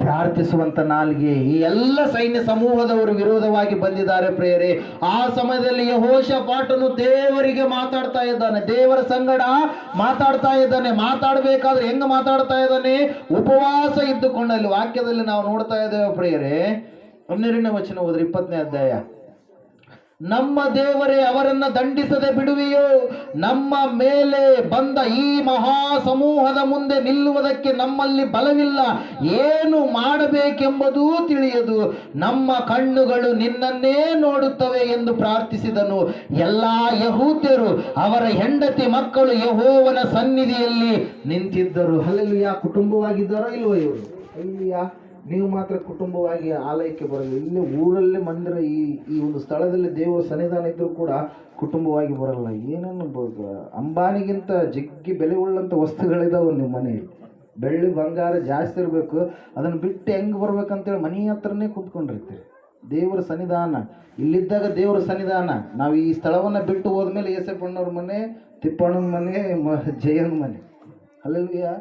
ಪ್ರಾರ್ಥಿಸುವಂತ ನಾಲಿಗೆ. ಈ ಎಲ್ಲ ಸೈನ್ಯ ಸಮೂಹದವರು ವಿರೋಧವಾಗಿ ಬಂದಿದ್ದಾರೆ ಪ್ರಿಯರೇ. ಆ ಸಮಯದಲ್ಲಿ ಯೆಹೋಷಾಫಾಟನು ದೇವರಿಗೆ ಮಾತಾಡ್ತಾ ಇದ್ದಾನೆ, ದೇವರ ಸಂಗಡ ಮಾತಾಡ್ತಾ ಇದ್ದಾನೆ. ಮಾತಾಡಬೇಕಾದ್ರೆ ಹೆಂಗ ಮಾತಾಡ್ತಾ ಇದ್ದಾನೆ? ಉಪವಾಸ ಇದ್ದುಕೊಂಡಲ್ಲಿ. ವಾಕ್ಯದಲ್ಲಿ ನಾವು ನೋಡ್ತಾ ಇದ್ದೇವೆ ಪ್ರಿಯರೇ. 12ನೇ ವಚನ ಓದ್ರಿ, 20ನೇ ಅಧ್ಯಾಯ. ನಮ್ಮ ದೇವರೇ, ಅವರನ್ನ ದಂಡಿಸದೆ ಬಿಡುವೆಯೋ? ನಮ್ಮ ಮೇಲೆ ಬಂದ ಈ ಮಹಾ ಸಮೂಹದ ಮುಂದೆ ನಿಲ್ಲುವುದಕ್ಕೆ ನಮ್ಮಲ್ಲಿ ಬಲವಿಲ್ಲ. ಏನು ಮಾಡಬೇಕೆಂಬುದೂ ತಿಳಿಯದು. ನಮ್ಮ ಕಣ್ಣುಗಳು ನಿನ್ನನ್ನೇ ನೋಡುತ್ತವೆ ಎಂದು ಪ್ರಾರ್ಥಿಸಿದನು. ಎಲ್ಲಾ ಯಹೂದ್ಯರು ಅವರ ಹೆಂಡತಿ ಮಕ್ಕಳು ಯೆಹೋವನ ಸನ್ನಿಧಿಯಲ್ಲಿ ನಿಂತಿದ್ದರು. ಹಲ್ಲೆಲೂಯಾ. ಕುಟುಂಬವಾಗಿದ್ದಾರೋ ಇಲ್ವೋ ಇವರು? ಹಲ್ಲೆಲೂಯಾ. ನೀವು ಮಾತ್ರ ಕುಟುಂಬವಾಗಿ ಆಲಯಕ್ಕೆ ಬರಲ್ಲ. ಇಲ್ಲಿ ಊರಲ್ಲಿ ಮಂದಿರ, ಈ ಒಂದು ಸ್ಥಳದಲ್ಲಿ ದೇವರ ಸನ್ನಿಧಾನ ಇದ್ರೂ ಕೂಡ ಕುಟುಂಬವಾಗಿ ಬರಲ್ಲ. ಏನೇನು ಅಂಬಾನಿಗಿಂತ ಜಗ್ಗಿ ಬೆಲೆ ಉಳ್ಳಂಥ ವಸ್ತುಗಳಿದಾವೆ ನಿಮ್ಮ ಮನೆಯಲ್ಲಿ. ಬೆಳ್ಳಿ ಬಂಗಾರ ಜಾಸ್ತಿ ಇರಬೇಕು. ಅದನ್ನು ಬಿಟ್ಟು ಹೆಂಗೆ ಬರ್ಬೇಕಂತೇಳಿ ಮನೆ ಹತ್ರನೇ ಕೂತ್ಕೊಂಡಿರ್ತೀರಿ. ದೇವರ ಸನ್ನಿಧಾನ ಇಲ್ಲಿದ್ದಾಗ ದೇವರ ಸನ್ನಿಧಾನ. ನಾವು ಈ ಸ್ಥಳವನ್ನು ಬಿಟ್ಟು ಹೋದ್ಮೇಲೆ ಏಸಪ್ಪಣ್ಣವ್ರ ಮನೆ, ತಿಪ್ಪಣ್ಣನ ಮನೆ, ಜಯನ ಮನೆ. ಹಲ್ಲೆಲೂಯಾ.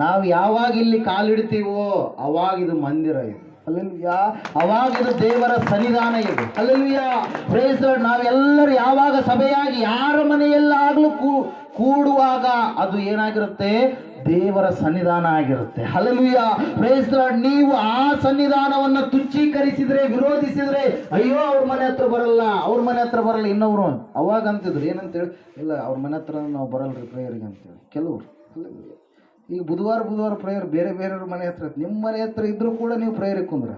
ನಾವು ಯಾವಾಗ ಇಲ್ಲಿ ಕಾಲಿಡ್ತೀವೋ ಅವಾಗ ಇದು ಮಂದಿರ ಇದು. ಹಲ್ಲೆಲೂಯಾ. ಅವಾಗ ಇದು ದೇವರ ಸನ್ನಿಧಾನ ಇದು. ಹಲ್ಲೆಲೂಯಾ. Praise Lord. ನಾವೆಲ್ಲರೂ ಯಾವಾಗ ಸಭೆಯಾಗಿ ಯಾರ ಮನೆಯಲ್ಲಾಗಲೂ ಕೂಡುವಾಗ ಅದು ಏನಾಗಿರುತ್ತೆ? ದೇವರ ಸನ್ನಿಧಾನ ಆಗಿರುತ್ತೆ. ಹಲ್ಲೆಲೂಯಾ. Praise Lord. ನೀವು ಆ ಸನ್ನಿಧಾನವನ್ನ ತುಚ್ಛೀಕರಿಸಿದ್ರೆ, ವಿರೋಧಿಸಿದ್ರೆ, ಅಯ್ಯೋ ಅವ್ರ ಮನೆ ಹತ್ರ ಬರಲ್ಲ, ಅವ್ರ ಮನೆ ಹತ್ರ ಬರಲ್ಲ ಇನ್ನೊಬ್ರು ಅವಾಗ ಅಂತಿದ್ರು. ಏನಂತೇಳಿ? ಇಲ್ಲ, ಅವ್ರ ಮನೆ ಹತ್ರ ನಾವು ಬರಲ್ರಿ ಪ್ರೇಯರ್ಗೆ ಅಂತೇಳಿ ಕೆಲವರು. ಈಗ ಬುಧವಾರ ಪ್ರೇಯರ್ ಬೇರೆ ಬೇರೆಯವ್ರ ಮನೆ ಹತ್ರ. ನಿಮ್ಮ ಮನೆ ಹತ್ರ ಇದ್ರೂ ಕೂಡ ನೀವು ಪ್ರೇಯರಿಗೆ ಕುಂದ್ರ.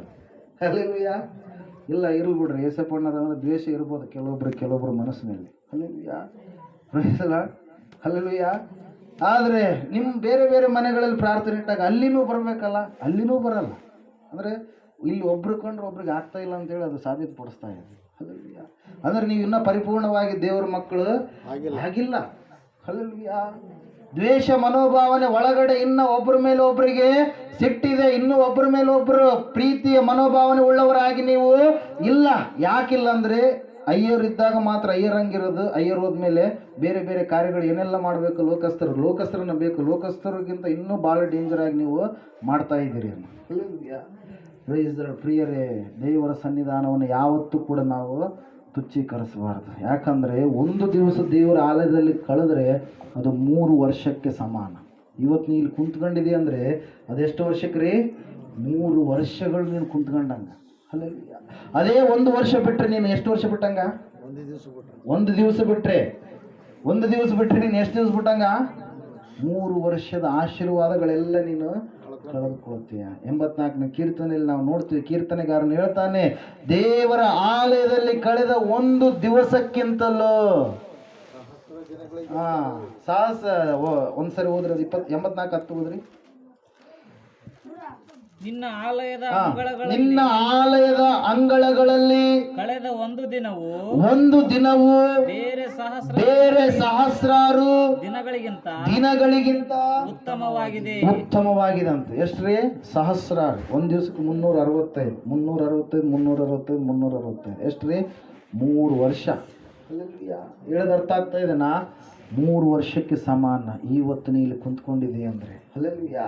ಹಲ್ಲೆಲೂಯಾ. ಇಲ್ಲ, ಇರ್ಲಿ ಬಿಡ್ರಿ. ಏಸಪ್ಪಣ್ಣರ ಅಂದ್ರೆ ದ್ವೇಷ ಇರ್ಬೋದು ಕೆಲವೊಬ್ರು ಮನಸ್ಸಿನಲ್ಲಿ. ಹಲ್ಲೆಲೂಯಾ. Praise Lord. ಹಲ್ಲೆಲೂಯಾ. ಆದರೆ ನಿಮ್ಮ ಬೇರೆ ಬೇರೆ ಮನೆಗಳಲ್ಲಿ ಪ್ರಾರ್ಥನೆ ಇಟ್ಟಾಗ ಅಲ್ಲಿನೂ ಬರಬೇಕಲ್ಲ? ಅಲ್ಲಿನೂ ಬರಲ್ಲ. ಅಂದರೆ ಇಲ್ಲಿ ಒಬ್ರು ಕಂಡ್ರೆ ಒಬ್ರಿಗೆ ಆಗ್ತಾ ಇಲ್ಲ ಅಂತೇಳಿ ಅದು ಸಾಬೀತುಪಡಿಸ್ತಾ ಇದೆ. ಹಲ್ಲೆಲೂಯಾ. ಅಂದರೆ ನೀವು ಇನ್ನೂ ಪರಿಪೂರ್ಣವಾಗಿ ದೇವರ ಮಕ್ಕಳು ಆಗಿಲ್ಲ. ಹಲ್ಲೆಲೂಯಾ. ದ್ವೇಷ ಮನೋಭಾವನೆ ಒಳಗಡೆ ಇನ್ನು ಒಬ್ಬರ ಮೇಲೆ ಒಬ್ಬರಿಗೆ ಸಿಟ್ಟಿದೆ, ಇನ್ನು ಒಬ್ಬರ ಮೇಲೆ ಒಬ್ಬರು ಪ್ರೀತಿಯ ಮನೋಭಾವನೆ ಉಳ್ಳವರಾಗಿ ನೀವು ಇಲ್ಲ. ಯಾಕಿಲ್ಲ ಅಂದರೆ ಅಯ್ಯರಿದ್ದಾಗ ಮಾತ್ರ ಅಯ್ಯರಂಗಿರೋದು. ಅಯ್ಯರ್ ಹೋದ್ಮೇಲೆ ಬೇರೆ ಬೇರೆ ಕಾರ್ಯಗಳು ಏನೆಲ್ಲ ಮಾಡಬೇಕು ಲೋಕಸ್ಥರನ್ನ ಬೇಕು. ಲೋಕಸ್ಥರಿಗಿಂತ ಇನ್ನೂ ಭಾಳ ಡೇಂಜರ್ ಆಗಿ ನೀವು ಮಾಡ್ತಾ ಇದ್ದೀರಿ. ಪ್ರಿಯರೇ, ದೇವರ ಸನ್ನಿಧಾನವನ್ನು ಯಾವತ್ತೂ ಕೂಡ ನಾವು ತುಚ್ಛೀಕರಿಸಬಾರ್ದು. ಯಾಕಂದರೆ ಒಂದು ದಿವಸ ದೇವರ ಆಲಯದಲ್ಲಿ ಕಳೆದ್ರೆ ಅದು 3 ವರ್ಷಕ್ಕೆ ಸಮಾನ. ಇವತ್ತು ನೀನು ಕುಂತ್ಕೊಂಡಿದ್ದೀಯ ಅಂದರೆ ಅದೆಷ್ಟು ವರ್ಷಕ್ಕೆ ರೀ? 3 ವರ್ಷಗಳು ನೀನು ಕುಂತ್ಕೊಂಡಂಗೆ. ಹಲ್ಲೆಲೂಯಾ. ಅದೇ 1 ವರ್ಷ ಬಿಟ್ಟರೆ ನೀನು ಎಷ್ಟು ವರ್ಷ ಬಿಟ್ಟಂಗ? 1 ದಿವಸ ಬಿಟ್ಟರೆ ನೀನು ಎಷ್ಟು ದಿವಸ ಬಿಟ್ಟಂಗ? 3 ವರ್ಷದ ಆಶೀರ್ವಾದಗಳೆಲ್ಲ ನೀನು ಕಳೆದುಕೊಳ್ತೀಯ. 84ನೇ ಕೀರ್ತನೆಯಲ್ಲಿ ನಾವು ನೋಡ್ತೀವಿ, ಕೀರ್ತನೆಗಾರನು ಹೇಳ್ತಾನೆ, ದೇವರ ಆಲಯದಲ್ಲಿ ಕಳೆದ ಒಂದು ದಿವಸಕ್ಕಿಂತಲೂ ಒಂದ್ಸರಿ ಓದ್ರಿ, 84:10 ಓದ್ರಿ. ನಿನ್ನ ಆಲಯದ ನಿನ್ನ ಆಲಯದ ಅಂಗಳಗಳಲ್ಲಿ ಕಳೆದ ಒಂದು ದಿನವು ಬೇರೆ ಸಹಸ್ರಾರು ದಿನಗಳಿಗಿಂತ ಉತ್ತಮವಾಗಿದೆ ಅಂತ. ಎಷ್ಟ್ರಿ? ಸಹಸ್ರಾರು. ಒಂದ್ ದಿವಸಕ್ಕೆ 365 ಎಷ್ಟ್ರಿ? 3 ವರ್ಷ. ಹೇಳದ ಅರ್ಥ ಆಗ್ತಾ ಇದೆನಾ? 3 ವರ್ಷಕ್ಕೆ ಸಮಾನ ಇವತ್ತು ನೀ ಇಲ್ಲಿ ಕುಂತ್ಕೊಂಡಿದ್ದೀಯ ಅಂದ್ರೆ. Hallelujah,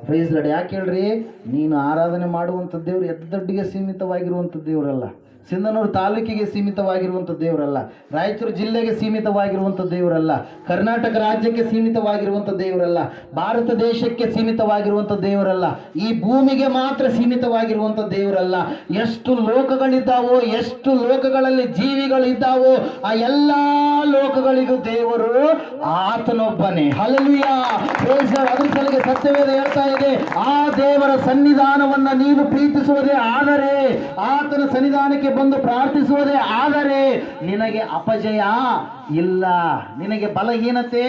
praise Lord. ಯಾಕೆ ಹೇಳ್ರಿ? ನೀನು ಆರಾಧನೆ ಮಾಡುವಂಥ ದೇವ್ರು ಎದ್ದಡ್ಡಿಗೆ ಸೀಮಿತವಾಗಿರುವಂಥ ದೇವರಲ್ಲ, ಸಿಂಧನೂರು ತಾಲೂಕಿಗೆ ಸೀಮಿತವಾಗಿರುವಂಥ ದೇವರಲ್ಲ, ರಾಯಚೂರು ಜಿಲ್ಲೆಗೆ ಸೀಮಿತವಾಗಿರುವಂಥ ದೇವರಲ್ಲ, ಕರ್ನಾಟಕ ರಾಜ್ಯಕ್ಕೆ ಸೀಮಿತವಾಗಿರುವಂಥ ದೇವರಲ್ಲ, ಭಾರತ ದೇಶಕ್ಕೆ ಸೀಮಿತವಾಗಿರುವಂಥ ದೇವರಲ್ಲ, ಈ ಭೂಮಿಗೆ ಮಾತ್ರ ಸೀಮಿತವಾಗಿರುವಂಥ ದೇವರಲ್ಲ. ಎಷ್ಟು ಲೋಕಗಳಿದ್ದಾವೋ, ಎಷ್ಟು ಲೋಕಗಳಲ್ಲಿ ಜೀವಿಗಳಿದ್ದಾವೋ, ಆ ಎಲ್ಲ ಲೋಕಗಳಿಗೂ ದೇವರು ಆತನೊಬ್ಬನೇ. Hallelujah, praise lord. ಅದ್ರ ಸಲುವಾಗಿ ಸತ್ಯವೇದ ಹೇಳ್ತಾ ಇದೆ, ಆ ದೇವರ ಸನ್ನಿಧಾನವನ್ನ ನೀನು ಪ್ರೀತಿಸುವುದೇ ಆದರೆ, ಆತನ ಸನ್ನಿಧಾನಕ್ಕೆ ಬಂದು ಪ್ರಾರ್ಥಿಸುವುದೇ ಆದರೆ ನಿನಗೆ ಅಪಜಯ ಇಲ್ಲ, ನಿನಗೆ ಬಲಹೀನತೆ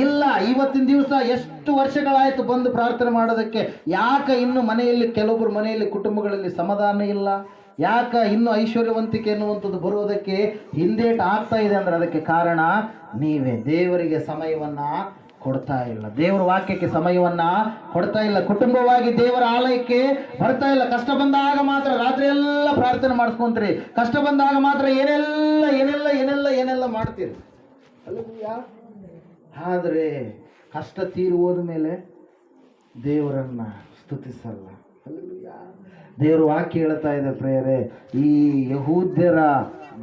ಇಲ್ಲ. ಇವತ್ತಿನ ದಿವಸ ಎಷ್ಟು ವರ್ಷಗಳಾಯಿತು ಬಂದು ಪ್ರಾರ್ಥನೆ ಮಾಡೋದಕ್ಕೆ? ಯಾಕೆ ಇನ್ನು ಮನೆಯಲ್ಲಿ, ಕೆಲವೊಬ್ಬರು ಮನೆಯಲ್ಲಿ ಕುಟುಂಬಗಳಲ್ಲಿ ಸಮಾಧಾನ ಇಲ್ಲ? ಯಾಕೆ ಇನ್ನು ಐಶ್ವರ್ಯವಂತಿಕೆ ಎನ್ನುವಂಥದ್ದು ಬರುವುದಕ್ಕೆ ಹಿಂದೇಟ್ ಆಗ್ತಾ ಇದೆ ಅಂದ್ರೆ ಅದಕ್ಕೆ ಕಾರಣ ನೀವೇ ದೇವರಿಗೆ ಸಮಯವನ್ನ ಕೊಡ್ತಾ ಇಲ್ಲ, ದೇವರ ವಾಕ್ಯಕ್ಕೆ ಸಮಯವನ್ನ ಕೊಡ್ತಾ ಇಲ್ಲ, ಕುಟುಂಬವಾಗಿ ದೇವರ ಆಲಯಕ್ಕೆ ಬರ್ತಾ ಇಲ್ಲ. ಕಷ್ಟ ಬಂದಾಗ ಮಾತ್ರ ರಾತ್ರಿ ಎಲ್ಲ ಪ್ರಾರ್ಥನೆ ಮಾಡಿಸ್ಕೊಂತೀರಿ, ಕಷ್ಟ ಬಂದಾಗ ಮಾತ್ರ ಏನೆಲ್ಲ ಮಾಡ್ತೀರಿ. ಆದ್ರೆ ಕಷ್ಟ ತೀರಿ ಹೋದ ಮೇಲೆ ದೇವರನ್ನ ಸ್ತುತಿಸಲ್ಲ. ದೇವರ ವಾಕ್ಯ ಹೇಳ್ತಾ ಇದೆ ಪ್ರಿಯರೇ, ಈ ಯಹೂದ್ಯರ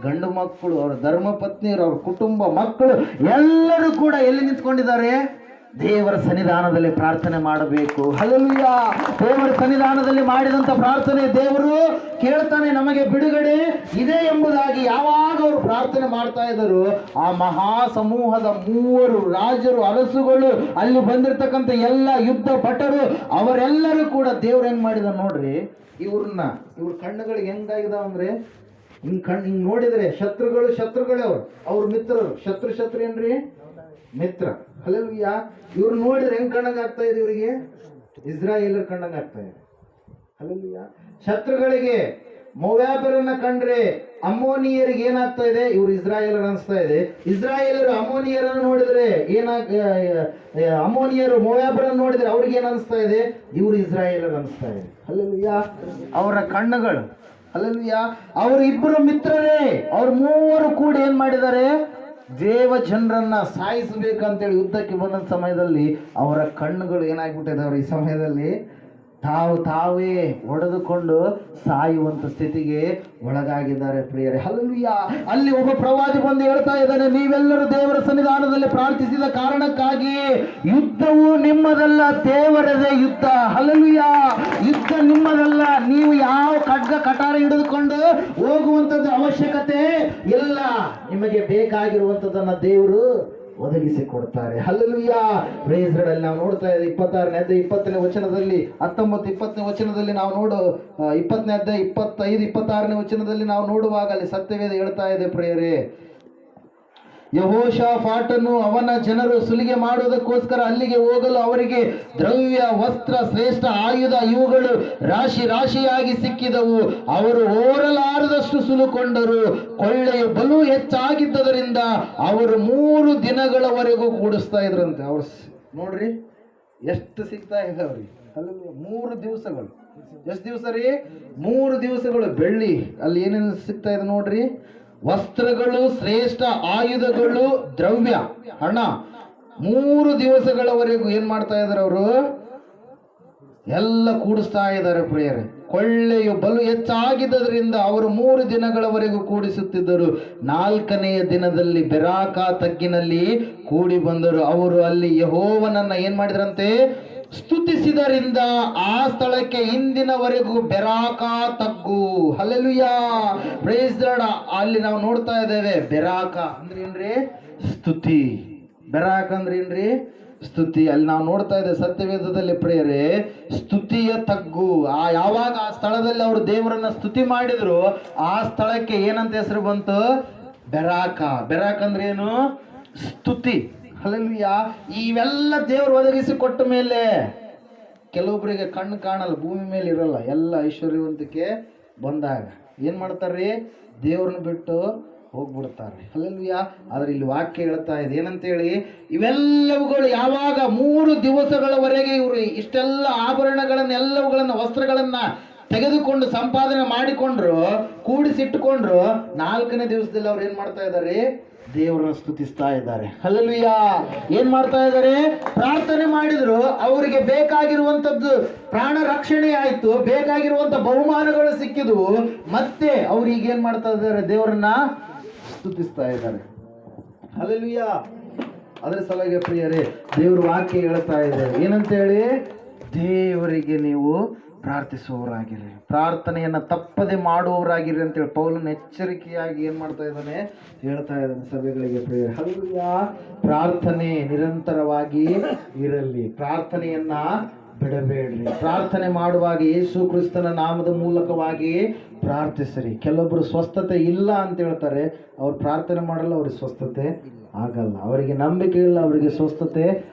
ಗಂಡು ಮಕ್ಕಳು, ಅವರ ಧರ್ಮ ಪತ್ನಿಯರು, ಅವ್ರ ಕುಟುಂಬ ಮಕ್ಕಳು ಎಲ್ಲರೂ ಕೂಡ ಎಲ್ಲಿ ನಿಂತ್ಕೊಂಡಿದ್ದಾರೆ? ದೇವರ ಸನ್ನಿಧಾನದಲ್ಲಿ ಪ್ರಾರ್ಥನೆ ಮಾಡಬೇಕು. ಹಲ್ಲೆಲೂಯಾ, ದೇವರ ಸನ್ನಿಧಾನದಲ್ಲಿ ಮಾಡಿದಂಥ ಪ್ರಾರ್ಥನೆ ದೇವರು ಕೇಳ್ತಾನೆ, ನಮಗೆ ಬಿಡುಗಡೆ ಇದೆ ಎಂಬುದಾಗಿ ಯಾವಾಗ ಅವರು ಪ್ರಾರ್ಥನೆ ಮಾಡ್ತಾ ಇದ್ದರು, ಆ ಮಹಾ ಸಮೂಹದ 3 ರಾಜರು, ಅರಸುಗಳು, ಅಲ್ಲಿ ಬಂದಿರತಕ್ಕಂಥ ಎಲ್ಲ ಯುದ್ಧ ಭಟರು, ಅವರೆಲ್ಲರೂ ಕೂಡ ದೇವ್ರು ಹೆಂಗ್ ಮಾಡಿದ ನೋಡ್ರಿ. ಇವ್ರ ಕಣ್ಣುಗಳಿಗೆ ಹೆಂಗಾಗಿದಾವ ಅಂದ್ರೆ, ಹಿಂಗ್ ನೋಡಿದ್ರೆ ಶತ್ರುಗಳೇ ಅವ್ರ ಮಿತ್ರರು. ಶತ್ರು ಏನ್ರಿ? ಮಿತ್ರ. ಹಲ್ಲೆಲೂಯಾ. ಇವ್ರು ನೋಡಿದ್ರೆ ಹೆಂಗ್ ಕಣ್ಣಂಗ ಆಗ್ತಾ ಇದೆ? ಇವರಿಗೆ ಇಸ್ರಾಯೇಲರ ಕಣ್ಣಂಗ ಆಗ್ತಾ ಇದೆ. ಹಲ್ಲೆಲೂಯಾ. ಶತ್ರುಗಳಿಗೆ ಮೋವಾಬ್ಯರನ್ನ ಕಂಡ್ರೆ ಅಮ್ಮೋನಿಯರಿಗೆ ಏನಾಗ್ತಾ ಇದೆ? ಇವ್ರು ಇಸ್ರಾಯೇಲರು ಅನಿಸ್ತಾ ಇದೆ. ಇಸ್ರಾಯೇಲರು ಅಮ್ಮೋನಿಯರನ್ನು ನೋಡಿದ್ರೆ ಅಮ್ಮೋನಿಯರು ಮೋವಾಬ್ಯರನ್ನು ನೋಡಿದ್ರೆ ಅವ್ರಿಗೆ ಏನ್ ಅನಿಸ್ತಾ ಇದೆ? ಇವ್ರು ಇಸ್ರಾಯೇಲರು ಅನಿಸ್ತಾ ಇದೆ. ಹಲ್ಲೆಲೂಯಾ. ಅವರ ಕಣ್ಣುಗಳು. ಹಲ್ಲೆಲೂಯಾ. ಅವರು ಇಬ್ಬರು ಮಿತ್ರರೇ, ಅವ್ರು 3 ಕೂಡ ಏನ್ ಮಾಡಿದ್ದಾರೆ? ದೇವ ಜನರನ್ನ ಸಾಯಿಸಬೇಕಂತೇಳಿ ಯುದ್ಧಕ್ಕೆ ಬಂದ ಸಮಯದಲ್ಲಿ ಅವರ ಕಣ್ಣುಗಳು ಏನಾಗ್ಬಿಟ್ಟಿದಾವ್ರಿ? ಈ ಸಮಯದಲ್ಲಿ ತಾವೇ ಒಡೆದುಕೊಂಡು ಸಾಯುವಂತ ಸ್ಥಿತಿಗೆ ಒಳಗಾಗಿದ್ದಾರೆ ಪ್ರಿಯರೇ. ಹಲ್ಲೆಲೂಯಾ. ಅಲ್ಲಿ ಒಬ್ಬ ಪ್ರವಾದಿ ಬಂದು ಹೇಳ್ತಾ ಇದ್ದಾನೆ, ನೀವೆಲ್ಲರೂ ದೇವರ ಸನ್ನಿಧಾನದಲ್ಲಿ ಪ್ರಾರ್ಥಿಸಿದ ಕಾರಣಕ್ಕಾಗಿ ಯುದ್ಧವು ನಿಮ್ಮದಲ್ಲ, ದೇವರದೇ ಯುದ್ಧ. ಹಲ್ಲೆಲೂಯಾ. ಯುದ್ಧ ನಿಮ್ಮದಲ್ಲ, ನೀವು ಯಾವ ಖಡ್ಗ ಕಟಾರ ಹಿಡಿದುಕೊಂಡು ಹೋಗುವಂಥದ್ದು ಅವಶ್ಯಕತೆ ಇಲ್ಲ. ನಿಮಗೆ ಬೇಕಾಗಿರುವಂಥದ್ದನ್ನ ದೇವರು ಒದಗಿಸಿ ಕೊಡ್ತಾರೆ. ಹಲ್ಲೆಲೂಯಾ. Praise Lord. ಅಲ್ಲಿ ನಾವು ನೋಡ್ತಾ ಇದ್ದೀವಿ 26ನೇ ಅಧ್ಯಾಯ 20ನೇ ವಚನದಲ್ಲಿ, 19, 20ನೇ ವಚನದಲ್ಲಿ ನಾವು 20ನೇ ಅಧ್ಯಾಯ 25, 26ನೇ ವಚನದಲ್ಲಿ ನಾವು ನೋಡುವಾಗ ಅಲ್ಲಿ ಸತ್ಯವೇದ ಹೇಳ್ತಾ ಇದೆ ಪ್ರಿಯರೇ, ಯೆಹೋಷಾಫಾಟನು ಅವನ ಜನರು ಸುಲಿಗೆ ಮಾಡುವುದಕ್ಕೋಸ್ಕರ ಅಲ್ಲಿಗೆ ಹೋಗಲು ಅವರಿಗೆ ದ್ರವ್ಯ, ವಸ್ತ್ರ, ಶ್ರೇಷ್ಠ ಆಯುಧ ಇವುಗಳು ರಾಶಿಯಾಗಿ ಸಿಕ್ಕಿದವು. ಅವರು ಓರಲಾರದಷ್ಟು ಸುಲುಕೊಂಡರು. ಕೊಳ್ಳೆಯು ಬಲು ಹೆಚ್ಚಾಗಿದ್ದರಿಂದ ಅವರು 3 ದಿನಗಳವರೆಗೂ ಕೂಡಿಸ್ತಾ ಇದ್ರಂತೆ. ಅವ್ರು ನೋಡ್ರಿ ಎಷ್ಟು ಸಿಗ್ತಾ ಇದಾವ್ರಿ. ಅಲ್ಲಿ 3 ದಿವಸಗಳು. ಎಷ್ಟು ದಿವಸ ರೀ? 3 ದಿವಸಗಳು. ಬೆಳ್ಳಿ ಅಲ್ಲಿ ಏನೇನು ಸಿಗ್ತಾ ಇದೆ ನೋಡ್ರಿ, ವಸ್ತ್ರಗಳು, ಶ್ರೇಷ್ಠ ಆಯುಧಗಳು, ದ್ರವ್ಯ, ಹಣ. 3 ದಿವಸಗಳವರೆಗೂ ಏನ್ ಮಾಡ್ತಾ ಇದಾರೆ? ಅವರು ಎಲ್ಲ ಕೂಡಿಸ್ತಾ ಇದ್ದಾರೆ ಪ್ರಿಯರೇ. ಕೊಳ್ಳೆಯು ಬಲು ಹೆಚ್ಚಾಗಿದ್ದರಿಂದ ಅವರು 3 ದಿನಗಳವರೆಗೂ ಕೂಡಿಸುತ್ತಿದ್ದರು. 4ನೆಯ ದಿನದಲ್ಲಿ ಬೆರಾಕ ತಗ್ಗಿನಲ್ಲಿ ಕೂಡಿ ಬಂದರು. ಅವರು ಅಲ್ಲಿ ಯೆಹೋವನನ್ನ ಏನ್ ಮಾಡಿದ್ರಂತೆ? ಸ್ತುತಿಸಿದರಿಂದ ಆ ಸ್ಥಳಕ್ಕೆ ಇಂದಿನವರೆಗೂ ಬೆರಾಕ ತಗ್ಗು. ಹಲ್ಲೆಲೂಯಾ. Praise Lord. ಅಲ್ಲಿ ನಾವು ನೋಡ್ತಾ ಇದ್ದೇವೆ, ಬೆರಾಕ ಅಂದ್ರೆ ಏನ್ರಿ? ಸ್ತುತಿ. ಬೆರಾಕ ಅಂದ್ರೆ ಏನ್ರಿ? ಸ್ತುತಿ. ಅಲ್ಲಿ ನಾವು ನೋಡ್ತಾ ಇದ್ದೇವೆ ಸತ್ಯವೇದದಲ್ಲಿ ಪ್ರಿಯರೇ, ಸ್ತುತಿಯ ತಗ್ಗು. ಯಾವಾಗ ಆ ಸ್ಥಳದಲ್ಲಿ ಅವರು ದೇವರನ್ನ ಸ್ತುತಿ ಮಾಡಿದ್ರು, ಆ ಸ್ಥಳಕ್ಕೆ ಏನಂತ ಹೆಸರು ಬಂತು? ಬೆರಾಕ. ಬೆರಾಕ್ ಅಂದ್ರೆ ಏನು? ಸ್ತುತಿ. ಹಲ್ಲೆಲೂಯಾ. ಇವೆಲ್ಲ ದೇವರು ಒದಗಿಸಿ ಕೊಟ್ಟ ಮೇಲೆ ಕೆಲವೊಬ್ಬರಿಗೆ ಕಣ್ಣು ಕಾಣಲ್ಲ, ಭೂಮಿ ಮೇಲೆ ಇರಲ್ಲ, ಎಲ್ಲ ಐಶ್ವರ್ಯವಂತಿಕೆ ಬಂದಾಗ ಏನ್ ಮಾಡ್ತಾರ್ರಿ? ದೇವ್ರನ್ನ ಬಿಟ್ಟು ಹೋಗ್ಬಿಡ್ತಾರೆ. ಹಲ್ಲೆಲೂಯಾ. ಆದ್ರೆ ಇಲ್ಲಿ ವಾಕ್ಯ ಹೇಳ್ತಾ ಇದೆ ಏನಂತೇಳಿ, ಇವೆಲ್ಲವುಗಳು ಯಾವಾಗ 3 ದಿವಸಗಳವರೆಗೆ ಇವರು ಇಷ್ಟೆಲ್ಲ ಆಭರಣಗಳನ್ನ, ಎಲ್ಲವುಗಳನ್ನ, ವಸ್ತ್ರಗಳನ್ನ ತೆಗೆದುಕೊಂಡು ಸಂಪಾದನೆ ಮಾಡಿಕೊಂಡ್ರು, ಕೂಡಿಸಿಟ್ಟುಕೊಂಡ್ರು, 4ನೇ ದಿವಸದಲ್ಲಿ ಅವ್ರು ಏನ್ ಮಾಡ್ತಾ ಇದ್ದಾರೆ? ದೇವರನ್ನ ಸ್ತುತಿಸ್ತಾ ಇದ್ದಾರೆ. ಹಲ್ಲೆಲೂಯಾ. ಏನ್ ಮಾಡ್ತಾ ಇದ್ದಾರೆ? ಪ್ರಾರ್ಥನೆ ಮಾಡಿದ್ರು. ಅವರಿಗೆ ಬೇಕಾಗಿರುವಂತದ್ದು ಪ್ರಾಣ ರಕ್ಷಣೆ ಆಯ್ತು, ಬೇಕಾಗಿರುವಂತ ಬಹುಮಾನಗಳು ಸಿಕ್ಕಿದ್ವು. ಮತ್ತೆ ಅವ್ರು ಈಗ ಏನ್ ಮಾಡ್ತಾ ಇದ್ದಾರೆ? ದೇವರನ್ನ ಸ್ತುತಿಸ್ತಾ ಇದ್ದಾರೆ. ಹಲ್ಲೆಲೂಯಾ. ಅದರ ಸಲುವಾಗಿ ಪ್ರಿಯರೇ, ದೇವ್ರ ವಾಕ್ಯ ಹೇಳ್ತಾ ಇದೆ ಏನಂತ ಹೇಳಿ, ದೇವರಿಗೆ ನೀವು ಪ್ರಾರ್ಥಿಸುವವರಾಗಿರಿ, ಪ್ರಾರ್ಥನೆಯನ್ನ ತಪ್ಪದೆ ಮಾಡುವವರಾಗಿರಿ ಅಂತೇಳಿ ಪೌಲನ ಎಚ್ಚರಿಕೆಯಾಗಿ ಏನ್ ಮಾಡ್ತಾ ಇದ್ದಾನೆ? ಹೇಳ್ತಾ ಇದ್ದಾನೆ ಸಭೆಗಳಿಗೆ ಪ್ರಿಯರೇ. ಹಲ್ಲೆಲೂಯಾ. ಪ್ರಾರ್ಥನೆ ನಿರಂತರವಾಗಿ ಇರಲಿ, ಪ್ರಾರ್ಥನೆಯನ್ನ ಬಿಡಬೇಡ್ರಿ. ಪ್ರಾರ್ಥನೆ ಮಾಡುವಾಗ ಯೇಸು ಕ್ರಿಸ್ತನ ನಾಮದ ಮೂಲಕವಾಗಿ ಪ್ರಾರ್ಥಿಸಿರಿ. ಕೆಲವೊಬ್ರು ಸ್ವಸ್ಥತೆ ಇಲ್ಲ ಅಂತ ಹೇಳ್ತಾರೆ, ಅವ್ರು ಪ್ರಾರ್ಥನೆ ಮಾಡಲ್ಲ, ಅವ್ರಿಗೆ ಸ್ವಸ್ಥತೆ ಆಗಲ್ಲ. ಅವರಿಗೆ ನಂಬಿಕೆ ಇಲ್ಲ, ಅವರಿಗೆ ಸ್ವಸ್ಥತೆ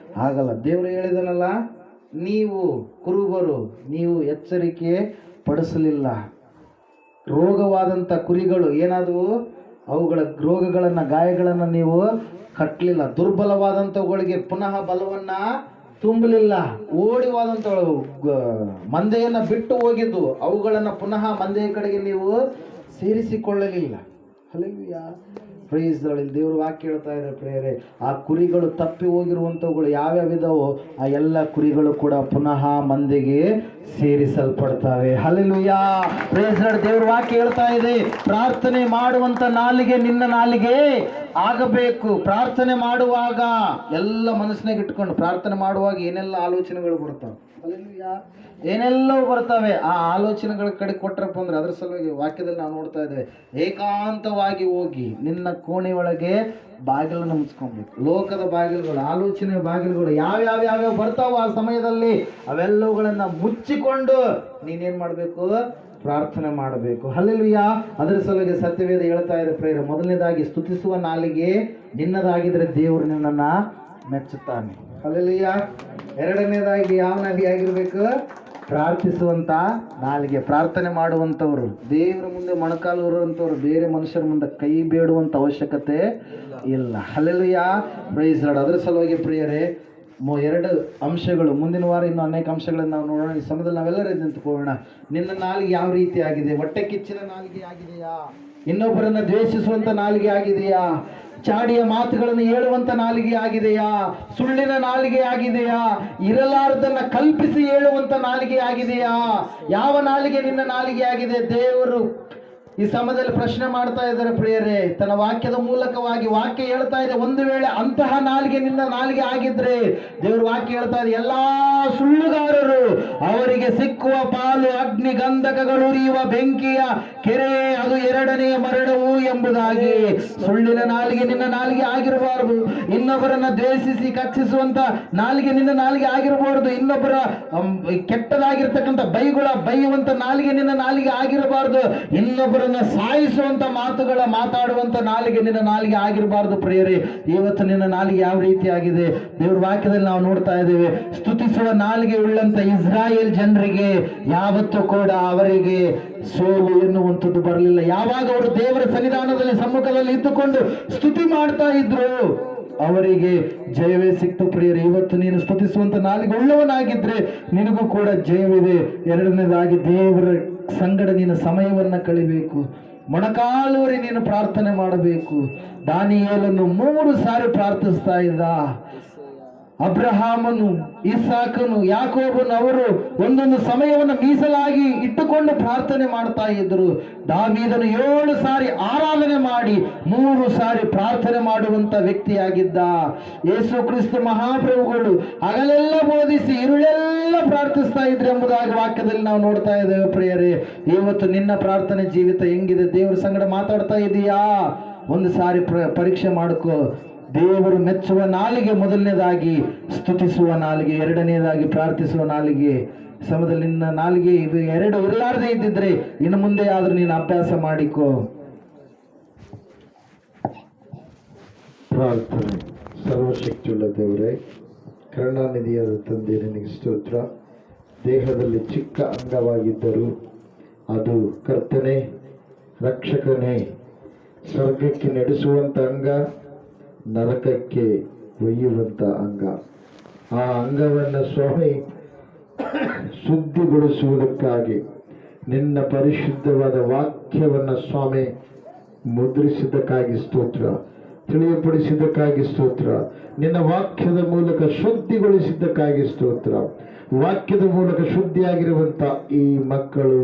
ಆಗಲ್ಲ. ದೇವರು ಹೇಳಿದನಲ್ಲ, ನೀವು ಕುರುಬರು, ನೀವು ಎಚ್ಚರಿಕೆ ಪಡಿಸಲಿಲ್ಲ. ರೋಗವಾದಂಥ ಕುರಿಗಳು ಏನಾದವು? ಅವುಗಳ ರೋಗಗಳನ್ನು, ಗಾಯಗಳನ್ನು ನೀವು ಕಟ್ಟಲಿಲ್ಲ. ದುರ್ಬಲವಾದಂಥವುಗಳಿಗೆ ಪುನಃ ಬಲವನ್ನ ತುಂಬಲಿಲ್ಲ. ಓಡಿವಾದಂಥವು ಮಂದೆಯನ್ನು ಬಿಟ್ಟು ಹೋಗಿದ್ದು, ಅವುಗಳನ್ನು ಪುನಃ ಮಂದೆಯ ಕಡೆಗೆ ನೀವು ಸೇರಿಸಿಕೊಳ್ಳಲಿಲ್ಲ. ಹಲ್ಲೆಲೂಯಾ. Praise the Lord. ದೇವರು ವಾಕ್ಯ ಹೇಳ್ತಾ ಇದೆ ಪ್ರಿಯರೇ, ಆ ಕುರಿಗಳು ತಪ್ಪಿ ಹೋಗಿರುವಂಥವುಗಳು ಯಾವ್ಯಾವಿದಾವೋ ಆ ಎಲ್ಲ ಕುರಿಗಳು ಕೂಡ ಪುನಃ ಮಂದೆಗೆ ಸೇರಿಸಲ್ಪಡ್ತವೆ. ಹಲ್ಲೆಲೂಯಾ. Praise the Lord. ದೇವರು ವಾಕ್ಯ ಹೇಳ್ತಾ ಇದೆ, ಪ್ರಾರ್ಥನೆ ಮಾಡುವಂತ ನಾಲಿಗೆ ನಿನ್ನ ನಾಲಿಗೆ ಆಗಬೇಕು. ಪ್ರಾರ್ಥನೆ ಮಾಡುವಾಗ ಎಲ್ಲ ಮನಸ್ಸಿನಾಗ ಇಟ್ಕೊಂಡು ಪ್ರಾರ್ಥನೆ ಮಾಡುವಾಗ ಏನೆಲ್ಲ ಆಲೋಚನೆಗಳು ಬರ್ತಾವೆ. ಹಲ್ಲೆಲೂಯಾ. ಏನೆಲ್ಲವೂ ಬರ್ತವೆ. ಆ ಆಲೋಚನೆಗಳ ಕಡೆ ಕೊಟ್ಟರಪ್ಪ ಅಂದ್ರೆ, ಅದ್ರ ಸಲುವಾಗಿ ವಾಕ್ಯದಲ್ಲಿ ನಾವು ನೋಡ್ತಾ ಇದ್ದೇವೆ, ಏಕಾಂತವಾಗಿ ಹೋಗಿ ನಿನ್ನ ಕೋಣೆ ಒಳಗೆ ಬಾಗಿಲನ್ನು ಮುಚ್ಕೊಬೇಕು. ಲೋಕದ ಬಾಗಿಲುಗಳು, ಆಲೋಚನೆ ಬಾಗಿಲುಗಳು ಯಾವ್ಯಾವ ಬರ್ತಾವೋ ಆ ಸಮಯದಲ್ಲಿ ಅವೆಲ್ಲವುಗಳನ್ನ ಮುಚ್ಚಿಕೊಂಡು ನೀನೇನ್ ಮಾಡಬೇಕು? ಪ್ರಾರ್ಥನೆ ಮಾಡಬೇಕು. ಹಲ್ಲೆಲೂಯಾ. ಅದರ ಸಲುವಾಗಿ ಸತ್ಯವೇದ ಹೇಳ್ತಾ ಇದೆ ಪ್ರೇರ, ಮೊದಲನೇದಾಗಿ ಸ್ತುತಿಸುವ ನಾಲಿಗೆ ನಿನ್ನದಾಗಿದ್ರೆ ದೇವರು ನಿನ್ನನ್ನ ಮೆಚ್ಚುತ್ತಾನೆ. ಹಲ್ಲೆಲೂಯಾ. ಎರಡನೇದಾಗಿ ಯಾವ ನಾಲಿಗೆ ಆಗಿರ್ಬೇಕು? ಪ್ರಾರ್ಥಿಸುವಂತ ನಾಲಿಗೆ. ಪ್ರಾರ್ಥನೆ ಮಾಡುವಂಥವ್ರು, ದೇವರ ಮುಂದೆ ಮೊಣಕಾಲು ಊರುವಂಥವ್ರು, ಬೇರೆ ಮನುಷ್ಯರ ಮುಂದೆ ಕೈ ಬೇಡುವಂತ ಅವಶ್ಯಕತೆ ಇಲ್ಲ. ಹಲ್ಲೆಲೂಯಾ. Praise Lord. ಅದರ ಸಲುವಾಗಿ ಪ್ರಿಯರೇ, 2 ಅಂಶಗಳು, ಮುಂದಿನ ವಾರ ಇನ್ನೂ ಅನೇಕ ಅಂಶಗಳನ್ನು ನಾವು ನೋಡೋಣ. ಈ ಸಮಯದಲ್ಲಿ ನಾವೆಲ್ಲರೂ ನಿಂತುಕೊಳ್ಳೋಣ. ನಿನ್ನ ನಾಲಿಗೆ ಯಾವ ರೀತಿ ಆಗಿದೆ? ಹೊಟ್ಟೆ ಕಿಚ್ಚಿನ ನಾಲಿಗೆ ಆಗಿದೆಯಾ? ಇನ್ನೊಬ್ಬರನ್ನ ದ್ವೇಷಿಸುವಂತ ನಾಲಿಗೆ ಆಗಿದೆಯಾ? ಚಾಡಿಯ ಮಾತುಗಳನ್ನು ಹೇಳುವಂತ ನಾಲಿಗೆ ಆಗಿದೆಯಾ? ಸುಳ್ಳಿನ ನಾಲಿಗೆ ಆಗಿದೆಯಾ? ಇರಲಾರದನ್ನ ಕಲ್ಪಿಸಿ ಹೇಳುವಂತ ನಾಲಿಗೆ ಆಗಿದೆಯಾ? ಯಾವ ನಾಲಿಗೆ ನಿನ್ನ ನಾಲಿಗೆ ಆಗಿದೆ? ದೇವರು ಈ ಸಮಯದಲ್ಲಿ ಪ್ರಶ್ನೆ ಮಾಡ್ತಾ ಇದ್ದಾರೆ ಪ್ರಿಯರೇ. ತನ್ನ ವಾಕ್ಯದ ಮೂಲಕವಾಗಿ ವಾಕ್ಯ ಹೇಳ್ತಾ ಇದೆ, ಒಂದು ವೇಳೆ ಅಂತಹ ನಾಲಿಗೆ ನಿನ್ನ ನಾಲಿಗೆ ಆಗಿದ್ರೆ, ದೇವರು ವಾಕ್ಯ ಹೇಳ್ತಾ ಇದೆ, ಎಲ್ಲಾ ಸುಳ್ಳುಗಾರರು ಅವರಿಗೆ ಸಿಕ್ಕುವ ಪಾಲು ಅಗ್ನಿ ಗಂಧಕಗಳು ಉರಿಯುವ ಬೆಂಕಿಯ ಕೆರೆ, ಅದು 2ನೇ ಮರಣವು ಎಂಬುದಾಗಿ. ಸುಳ್ಳಿನ ನಾಲಿಗೆ ನಿನ್ನ ನಾಲಿಗೆ ಆಗಿರಬಾರದು. ಇನ್ನೊಬ್ಬರನ್ನ ದ್ವೇಷಿಸಿ ಕಕ್ಷಿಸುವಂತ ನಾಲಿಗೆ ನಿನ್ನ ನಾಲಿಗೆ ಆಗಿರಬಾರದು. ಇನ್ನೊಬ್ಬರ ಕೆಟ್ಟದಾಗಿರ್ತಕ್ಕಂಥ ಬೈಯುವಂತ ನಾಲಿಗೆ ನಿನ್ನ ನಾಲಿಗೆ ಆಗಿರಬಾರದು. ಇನ್ನೊಬ್ಬರ ಸಾಯಿಸುವಂತ ಮಾತುಗಳ ಮಾತಾಡುವಂತ ನಾಲಿಗೆ ನಿನ್ನ ನಾಲಿಗೆ ಆಗಿರಬಾರದು ಪ್ರಿಯರೇ. ಇವತ್ತು ನಿನ್ನ ನಾಲಿಗೆ ಯಾವ ರೀತಿ ಆಗಿದೆ? ದೇವ್ರ ವಾಕ್ಯದಲ್ಲಿ ನಾವು ನೋಡ್ತಾ ಇದ್ದೇವೆ, ಸ್ತುತಿಸುವ ನಾಲಿಗೆ ಉಳ್ಳಂತ ಇಸ್ರಾಯೇಲ್ ಜನರಿಗೆ ಯಾವತ್ತೂ ಕೂಡ ಅವರಿಗೆ ಸೋಲು ಎನ್ನುವಂಥದ್ದು ಬರಲಿಲ್ಲ. ಯಾವಾಗ ಅವರು ದೇವರ ಸನ್ನಿಧಾನದಲ್ಲಿ ಸಮ್ಮುಖದಲ್ಲಿ ಇದ್ದುಕೊಂಡು ಸ್ತುತಿ ಮಾಡ್ತಾ ಇದ್ರು, ಅವರಿಗೆ ಜಯವೇ ಸಿಕ್ತು ಪ್ರಿಯರೇ. ಇವತ್ತು ನೀನು ಸ್ತುತಿಸುವಂತ ನಾಲಿಗೆ ಉಳ್ಳವನಾಗಿದ್ರೆ ನಿನಗೂ ಕೂಡ ಜಯವಿದೆ. ಎರಡನೇದಾಗಿ ದೇವರ ಸಂಗಡ ನೀನು ಸಮಯವನ್ನ ಕಳಿಬೇಕು. ಮೊಣಕಾಲೂರಿ ನೀನು ಪ್ರಾರ್ಥನೆ ಮಾಡಬೇಕು. ದಾನಿಯೇಲನು 3 ಸಾರಿ ಪ್ರಾರ್ಥಿಸ್ತಾ ಇದ್ದ. ಅಬ್ರಹಾಮನು, ಇಸಾಕನು, ಯಾಕೋಬನು ಅವರು ಒಂದೊಂದು ಸಮಯವನ್ನು ಮೀಸಲಾಗಿ ಇಟ್ಟುಕೊಂಡು ಪ್ರಾರ್ಥನೆ ಮಾಡ್ತಾ ಇದ್ದರು. ದಾವೀದನು 7 ಸಾರಿ ಆರಾಧನೆ ಮಾಡಿ 3 ಸಾರಿ ಪ್ರಾರ್ಥನೆ ಮಾಡುವಂತ ವ್ಯಕ್ತಿಯಾಗಿದ್ದ. ಯೇಸು ಕ್ರಿಸ್ತ ಮಹಾಪ್ರಭುಗಳು ಹಗಲೆಲ್ಲ ಬೋಧಿಸಿ ಇರುಳೆಲ್ಲ ಪ್ರಾರ್ಥಿಸ್ತಾ ಇದ್ರು ಎಂಬುದಾಗಿ ವಾಕ್ಯದಲ್ಲಿ ನಾವು ನೋಡ್ತಾ ಇದ್ದೇವೆ ಪ್ರಿಯರೇ. ಇವತ್ತು ನಿನ್ನ ಪ್ರಾರ್ಥನೆ ಜೀವಿತ ಹೆಂಗಿದೆ? ದೇವರ ಸಂಗಡ ಮಾತಾಡ್ತಾ ಇದೀಯಾ? ಒಂದು ಸಾರಿ ಪರೀಕ್ಷೆ ಮಾಡ್ಕೋ. ದೇವರು ಮೆಚ್ಚುವ ನಾಲಿಗೆ ಮೊದಲನೇದಾಗಿ ಸ್ತುತಿಸುವ ನಾಲಿಗೆ, ಎರಡನೇದಾಗಿ ಪ್ರಾರ್ಥಿಸುವ ನಾಲಿಗೆ. ಸಮಯದಲ್ಲಿ ನಿನ್ನ ನಾಲಿಗೆ ಇದು ಎರಡು ಇರಲಾರದೆ ಇದ್ದಿದ್ರೆ ಇನ್ನು ಮುಂದೆ ಆದ್ರೂ ನೀನು ಅಭ್ಯಾಸ ಮಾಡಿಕೋ. ಪ್ರಾರ್ಥನೆ. ಸರ್ವಶಕ್ತಿಯುಳ್ಳ ದೇವರೇ, ಕರುಣಾನಿಧಿಯಾದ ತಂದೆ, ನಿನಗೆ ಸ್ತೋತ್ರ. ದೇಹದಲ್ಲಿ ಚಿಕ್ಕ ಅಂಗವಾಗಿದ್ದರೂ ಅದು ಕರ್ತನೆ, ರಕ್ಷಕನೇ, ಸ್ವರ್ಗಕ್ಕೆ ನಡೆಸುವಂಥ ಅಂಗ, ನರಕಕ್ಕೆ ಒಯ್ಯುವಂಥ ಅಂಗ. ಆ ಅಂಗವನ್ನು ಸ್ವಾಮಿ ಶುದ್ಧಿಗೊಳಿಸುವುದಕ್ಕಾಗಿ ನಿನ್ನ ಪರಿಶುದ್ಧವಾದ ವಾಕ್ಯವನ್ನು ಸ್ವಾಮಿ ಮುದ್ರಿಸಿದ್ದಕ್ಕಾಗಿ ಸ್ತೋತ್ರ, ತಿಳಿಯಪಡಿಸಿದ್ದಕ್ಕಾಗಿ ಸ್ತೋತ್ರ, ನಿನ್ನ ವಾಕ್ಯದ ಮೂಲಕ ಶುದ್ಧಿಗೊಳಿಸಿದ್ದಕ್ಕಾಗಿ ಸ್ತೋತ್ರ. ವಾಕ್ಯದ ಮೂಲಕ ಶುದ್ಧಿಯಾಗಿರುವಂಥ ಈ ಮಕ್ಕಳು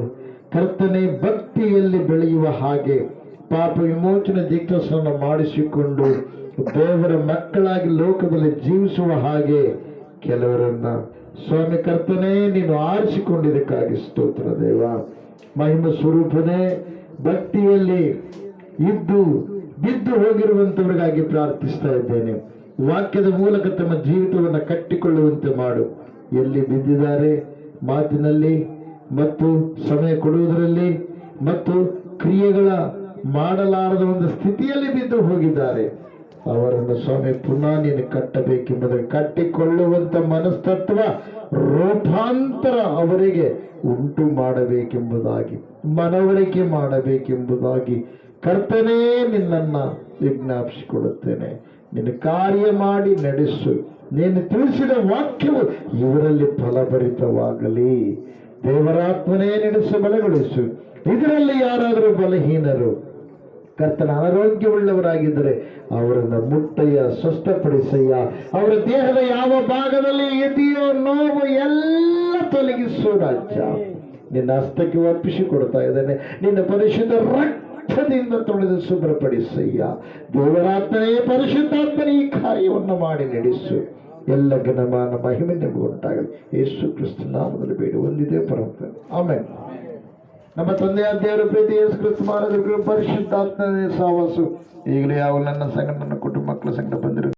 ಕರ್ತನೆ ಭಕ್ತಿಯಲ್ಲಿ ಬೆಳೆಯುವ ಹಾಗೆ, ಪಾಪ ವಿಮೋಚನೆ ದೀಕ್ಷಾಸ್ನಾನ ಮಾಡಿಸಿಕೊಂಡು ದೇವರ ಮಕ್ಕಳಾಗಿ ಲೋಕದಲ್ಲಿ ಜೀವಿಸುವ ಹಾಗೆ ಕೆಲವರನ್ನ ಸ್ವಾಮಿ ಕರ್ತನೆ ನೀನು ಆರಿಸಿಕೊಂಡಿದ್ದಕ್ಕಾಗಿ ಸ್ತೋತ್ರ ದೇವ. ಮಹಿಮ ಸ್ವರೂಪನೇ, ಭಕ್ತಿಯಲ್ಲಿ ಇದ್ದು ಬಿದ್ದು ಹೋಗಿರುವಂತವರಿಗಾಗಿ ಪ್ರಾರ್ಥಿಸ್ತಾ ಇದ್ದೇನೆ. ವಾಕ್ಯದ ಮೂಲಕ ತಮ್ಮ ಜೀವಿತವನ್ನು ಕಟ್ಟಿಕೊಳ್ಳುವಂತೆ ಮಾಡು. ಎಲ್ಲಿ ಬಿದ್ದಿದ್ದಾರೆ, ಮಾತಿನಲ್ಲಿ ಮತ್ತು ಸಮಯ ಕೊಡುವುದರಲ್ಲಿ ಮತ್ತು ಕ್ರಿಯೆಗಳ ಮಾಡಲಾರದ ಒಂದು ಸ್ಥಿತಿಯಲ್ಲಿ ಬಿದ್ದು ಹೋಗಿದ್ದಾರೆ, ಅವರನ್ನು ಸ್ವಾಮಿ ಪುನಃ ನೀನು ಕಟ್ಟಬೇಕೆಂಬುದನ್ನು, ಕಟ್ಟಿಕೊಳ್ಳುವಂತ ಮನಸ್ತತ್ವ ರೂಪಾಂತರ ಅವರಿಗೆ ಉಂಟು ಮಾಡಬೇಕೆಂಬುದಾಗಿ, ಮನವರಿಕೆ ಮಾಡಬೇಕೆಂಬುದಾಗಿ ಕರ್ತನೇ ನಿನ್ನನ್ನು ವಿಜ್ಞಾಪಿಸಿಕೊಳ್ಳುತ್ತೇನೆ. ನಿನ್ನ ಕಾರ್ಯ ಮಾಡಿ ನಡೆಸು. ನೀನು ತಿಳಿಸಿದ ವಾಕ್ಯವು ಇವರಲ್ಲಿ ಫಲಭರಿತವಾಗಲಿ. ದೇವರಾತ್ಮನೇ ನಡೆಸಿ ಬಲಗೊಳಿಸು. ಇದರಲ್ಲಿ ಯಾರಾದರೂ ಬಲಹೀನರು, ಕರ್ತನ ಅನಾರೋಗ್ಯವುಳ್ಳವರಾಗಿದ್ದರೆ ಅವರನ್ನು ಮುಟ್ಟಯ್ಯ, ಸ್ವಸ್ಥಪಡಿಸಯ್ಯ. ಅವರ ದೇಹದ ಯಾವ ಭಾಗದಲ್ಲಿ ಇದೆಯೋ ನೋವು ಎಲ್ಲ ತೊಲಗಿಸು ರಾಜ್ಯ. ನಿನ್ನ ಹಸ್ತಕ್ಕೆ ಅರ್ಪಿಸಿಕೊಡ್ತಾ ಇದ್ದೇನೆ. ನಿನ್ನ ಪರಿಶುದ್ಧ ರಕ್ತದಿಂದ ತೊಳೆದು ಶುಭ್ರಪಡಿಸಯ್ಯ. ದೇವರಾತ್ಮನೇ, ಪರಿಶುದ್ಧಾತ್ಮನೇ ಈ ಕಾರ್ಯವನ್ನು ಮಾಡಿ ನಡೆಸು. ಎಲ್ಲ ಘನಮಾನ ಮಹಿಮೆ ನಿಮಗೆ ಉಂಟಾಗಲಿ. ಯೇಸು ಕ್ರಿಸ್ತ ನಾಮದಲ್ಲಿ ಬೇಡಿ ಹೊಂದಿದೆ ಪರಮ. ಆಮೆನ್. ನಮ್ಮ ತಂದೆಯ ದೇವರ ಪ್ರೀತಿ, ಯೇಸು ಕ್ರಿಸ್ತ ಮಹಾರಾಜರ ಪರಿಶುದ್ಧಾತ್ಮನೇ ಸಹವಾಸು ಈಗಲೇ ಯಾವ ನನ್ನ ಸಂಗಡ, ನನ್ನ ಕುಟುಂಬ ಮಕ್ಕಳ ಸಂಗಡ ಬಂದಿರು.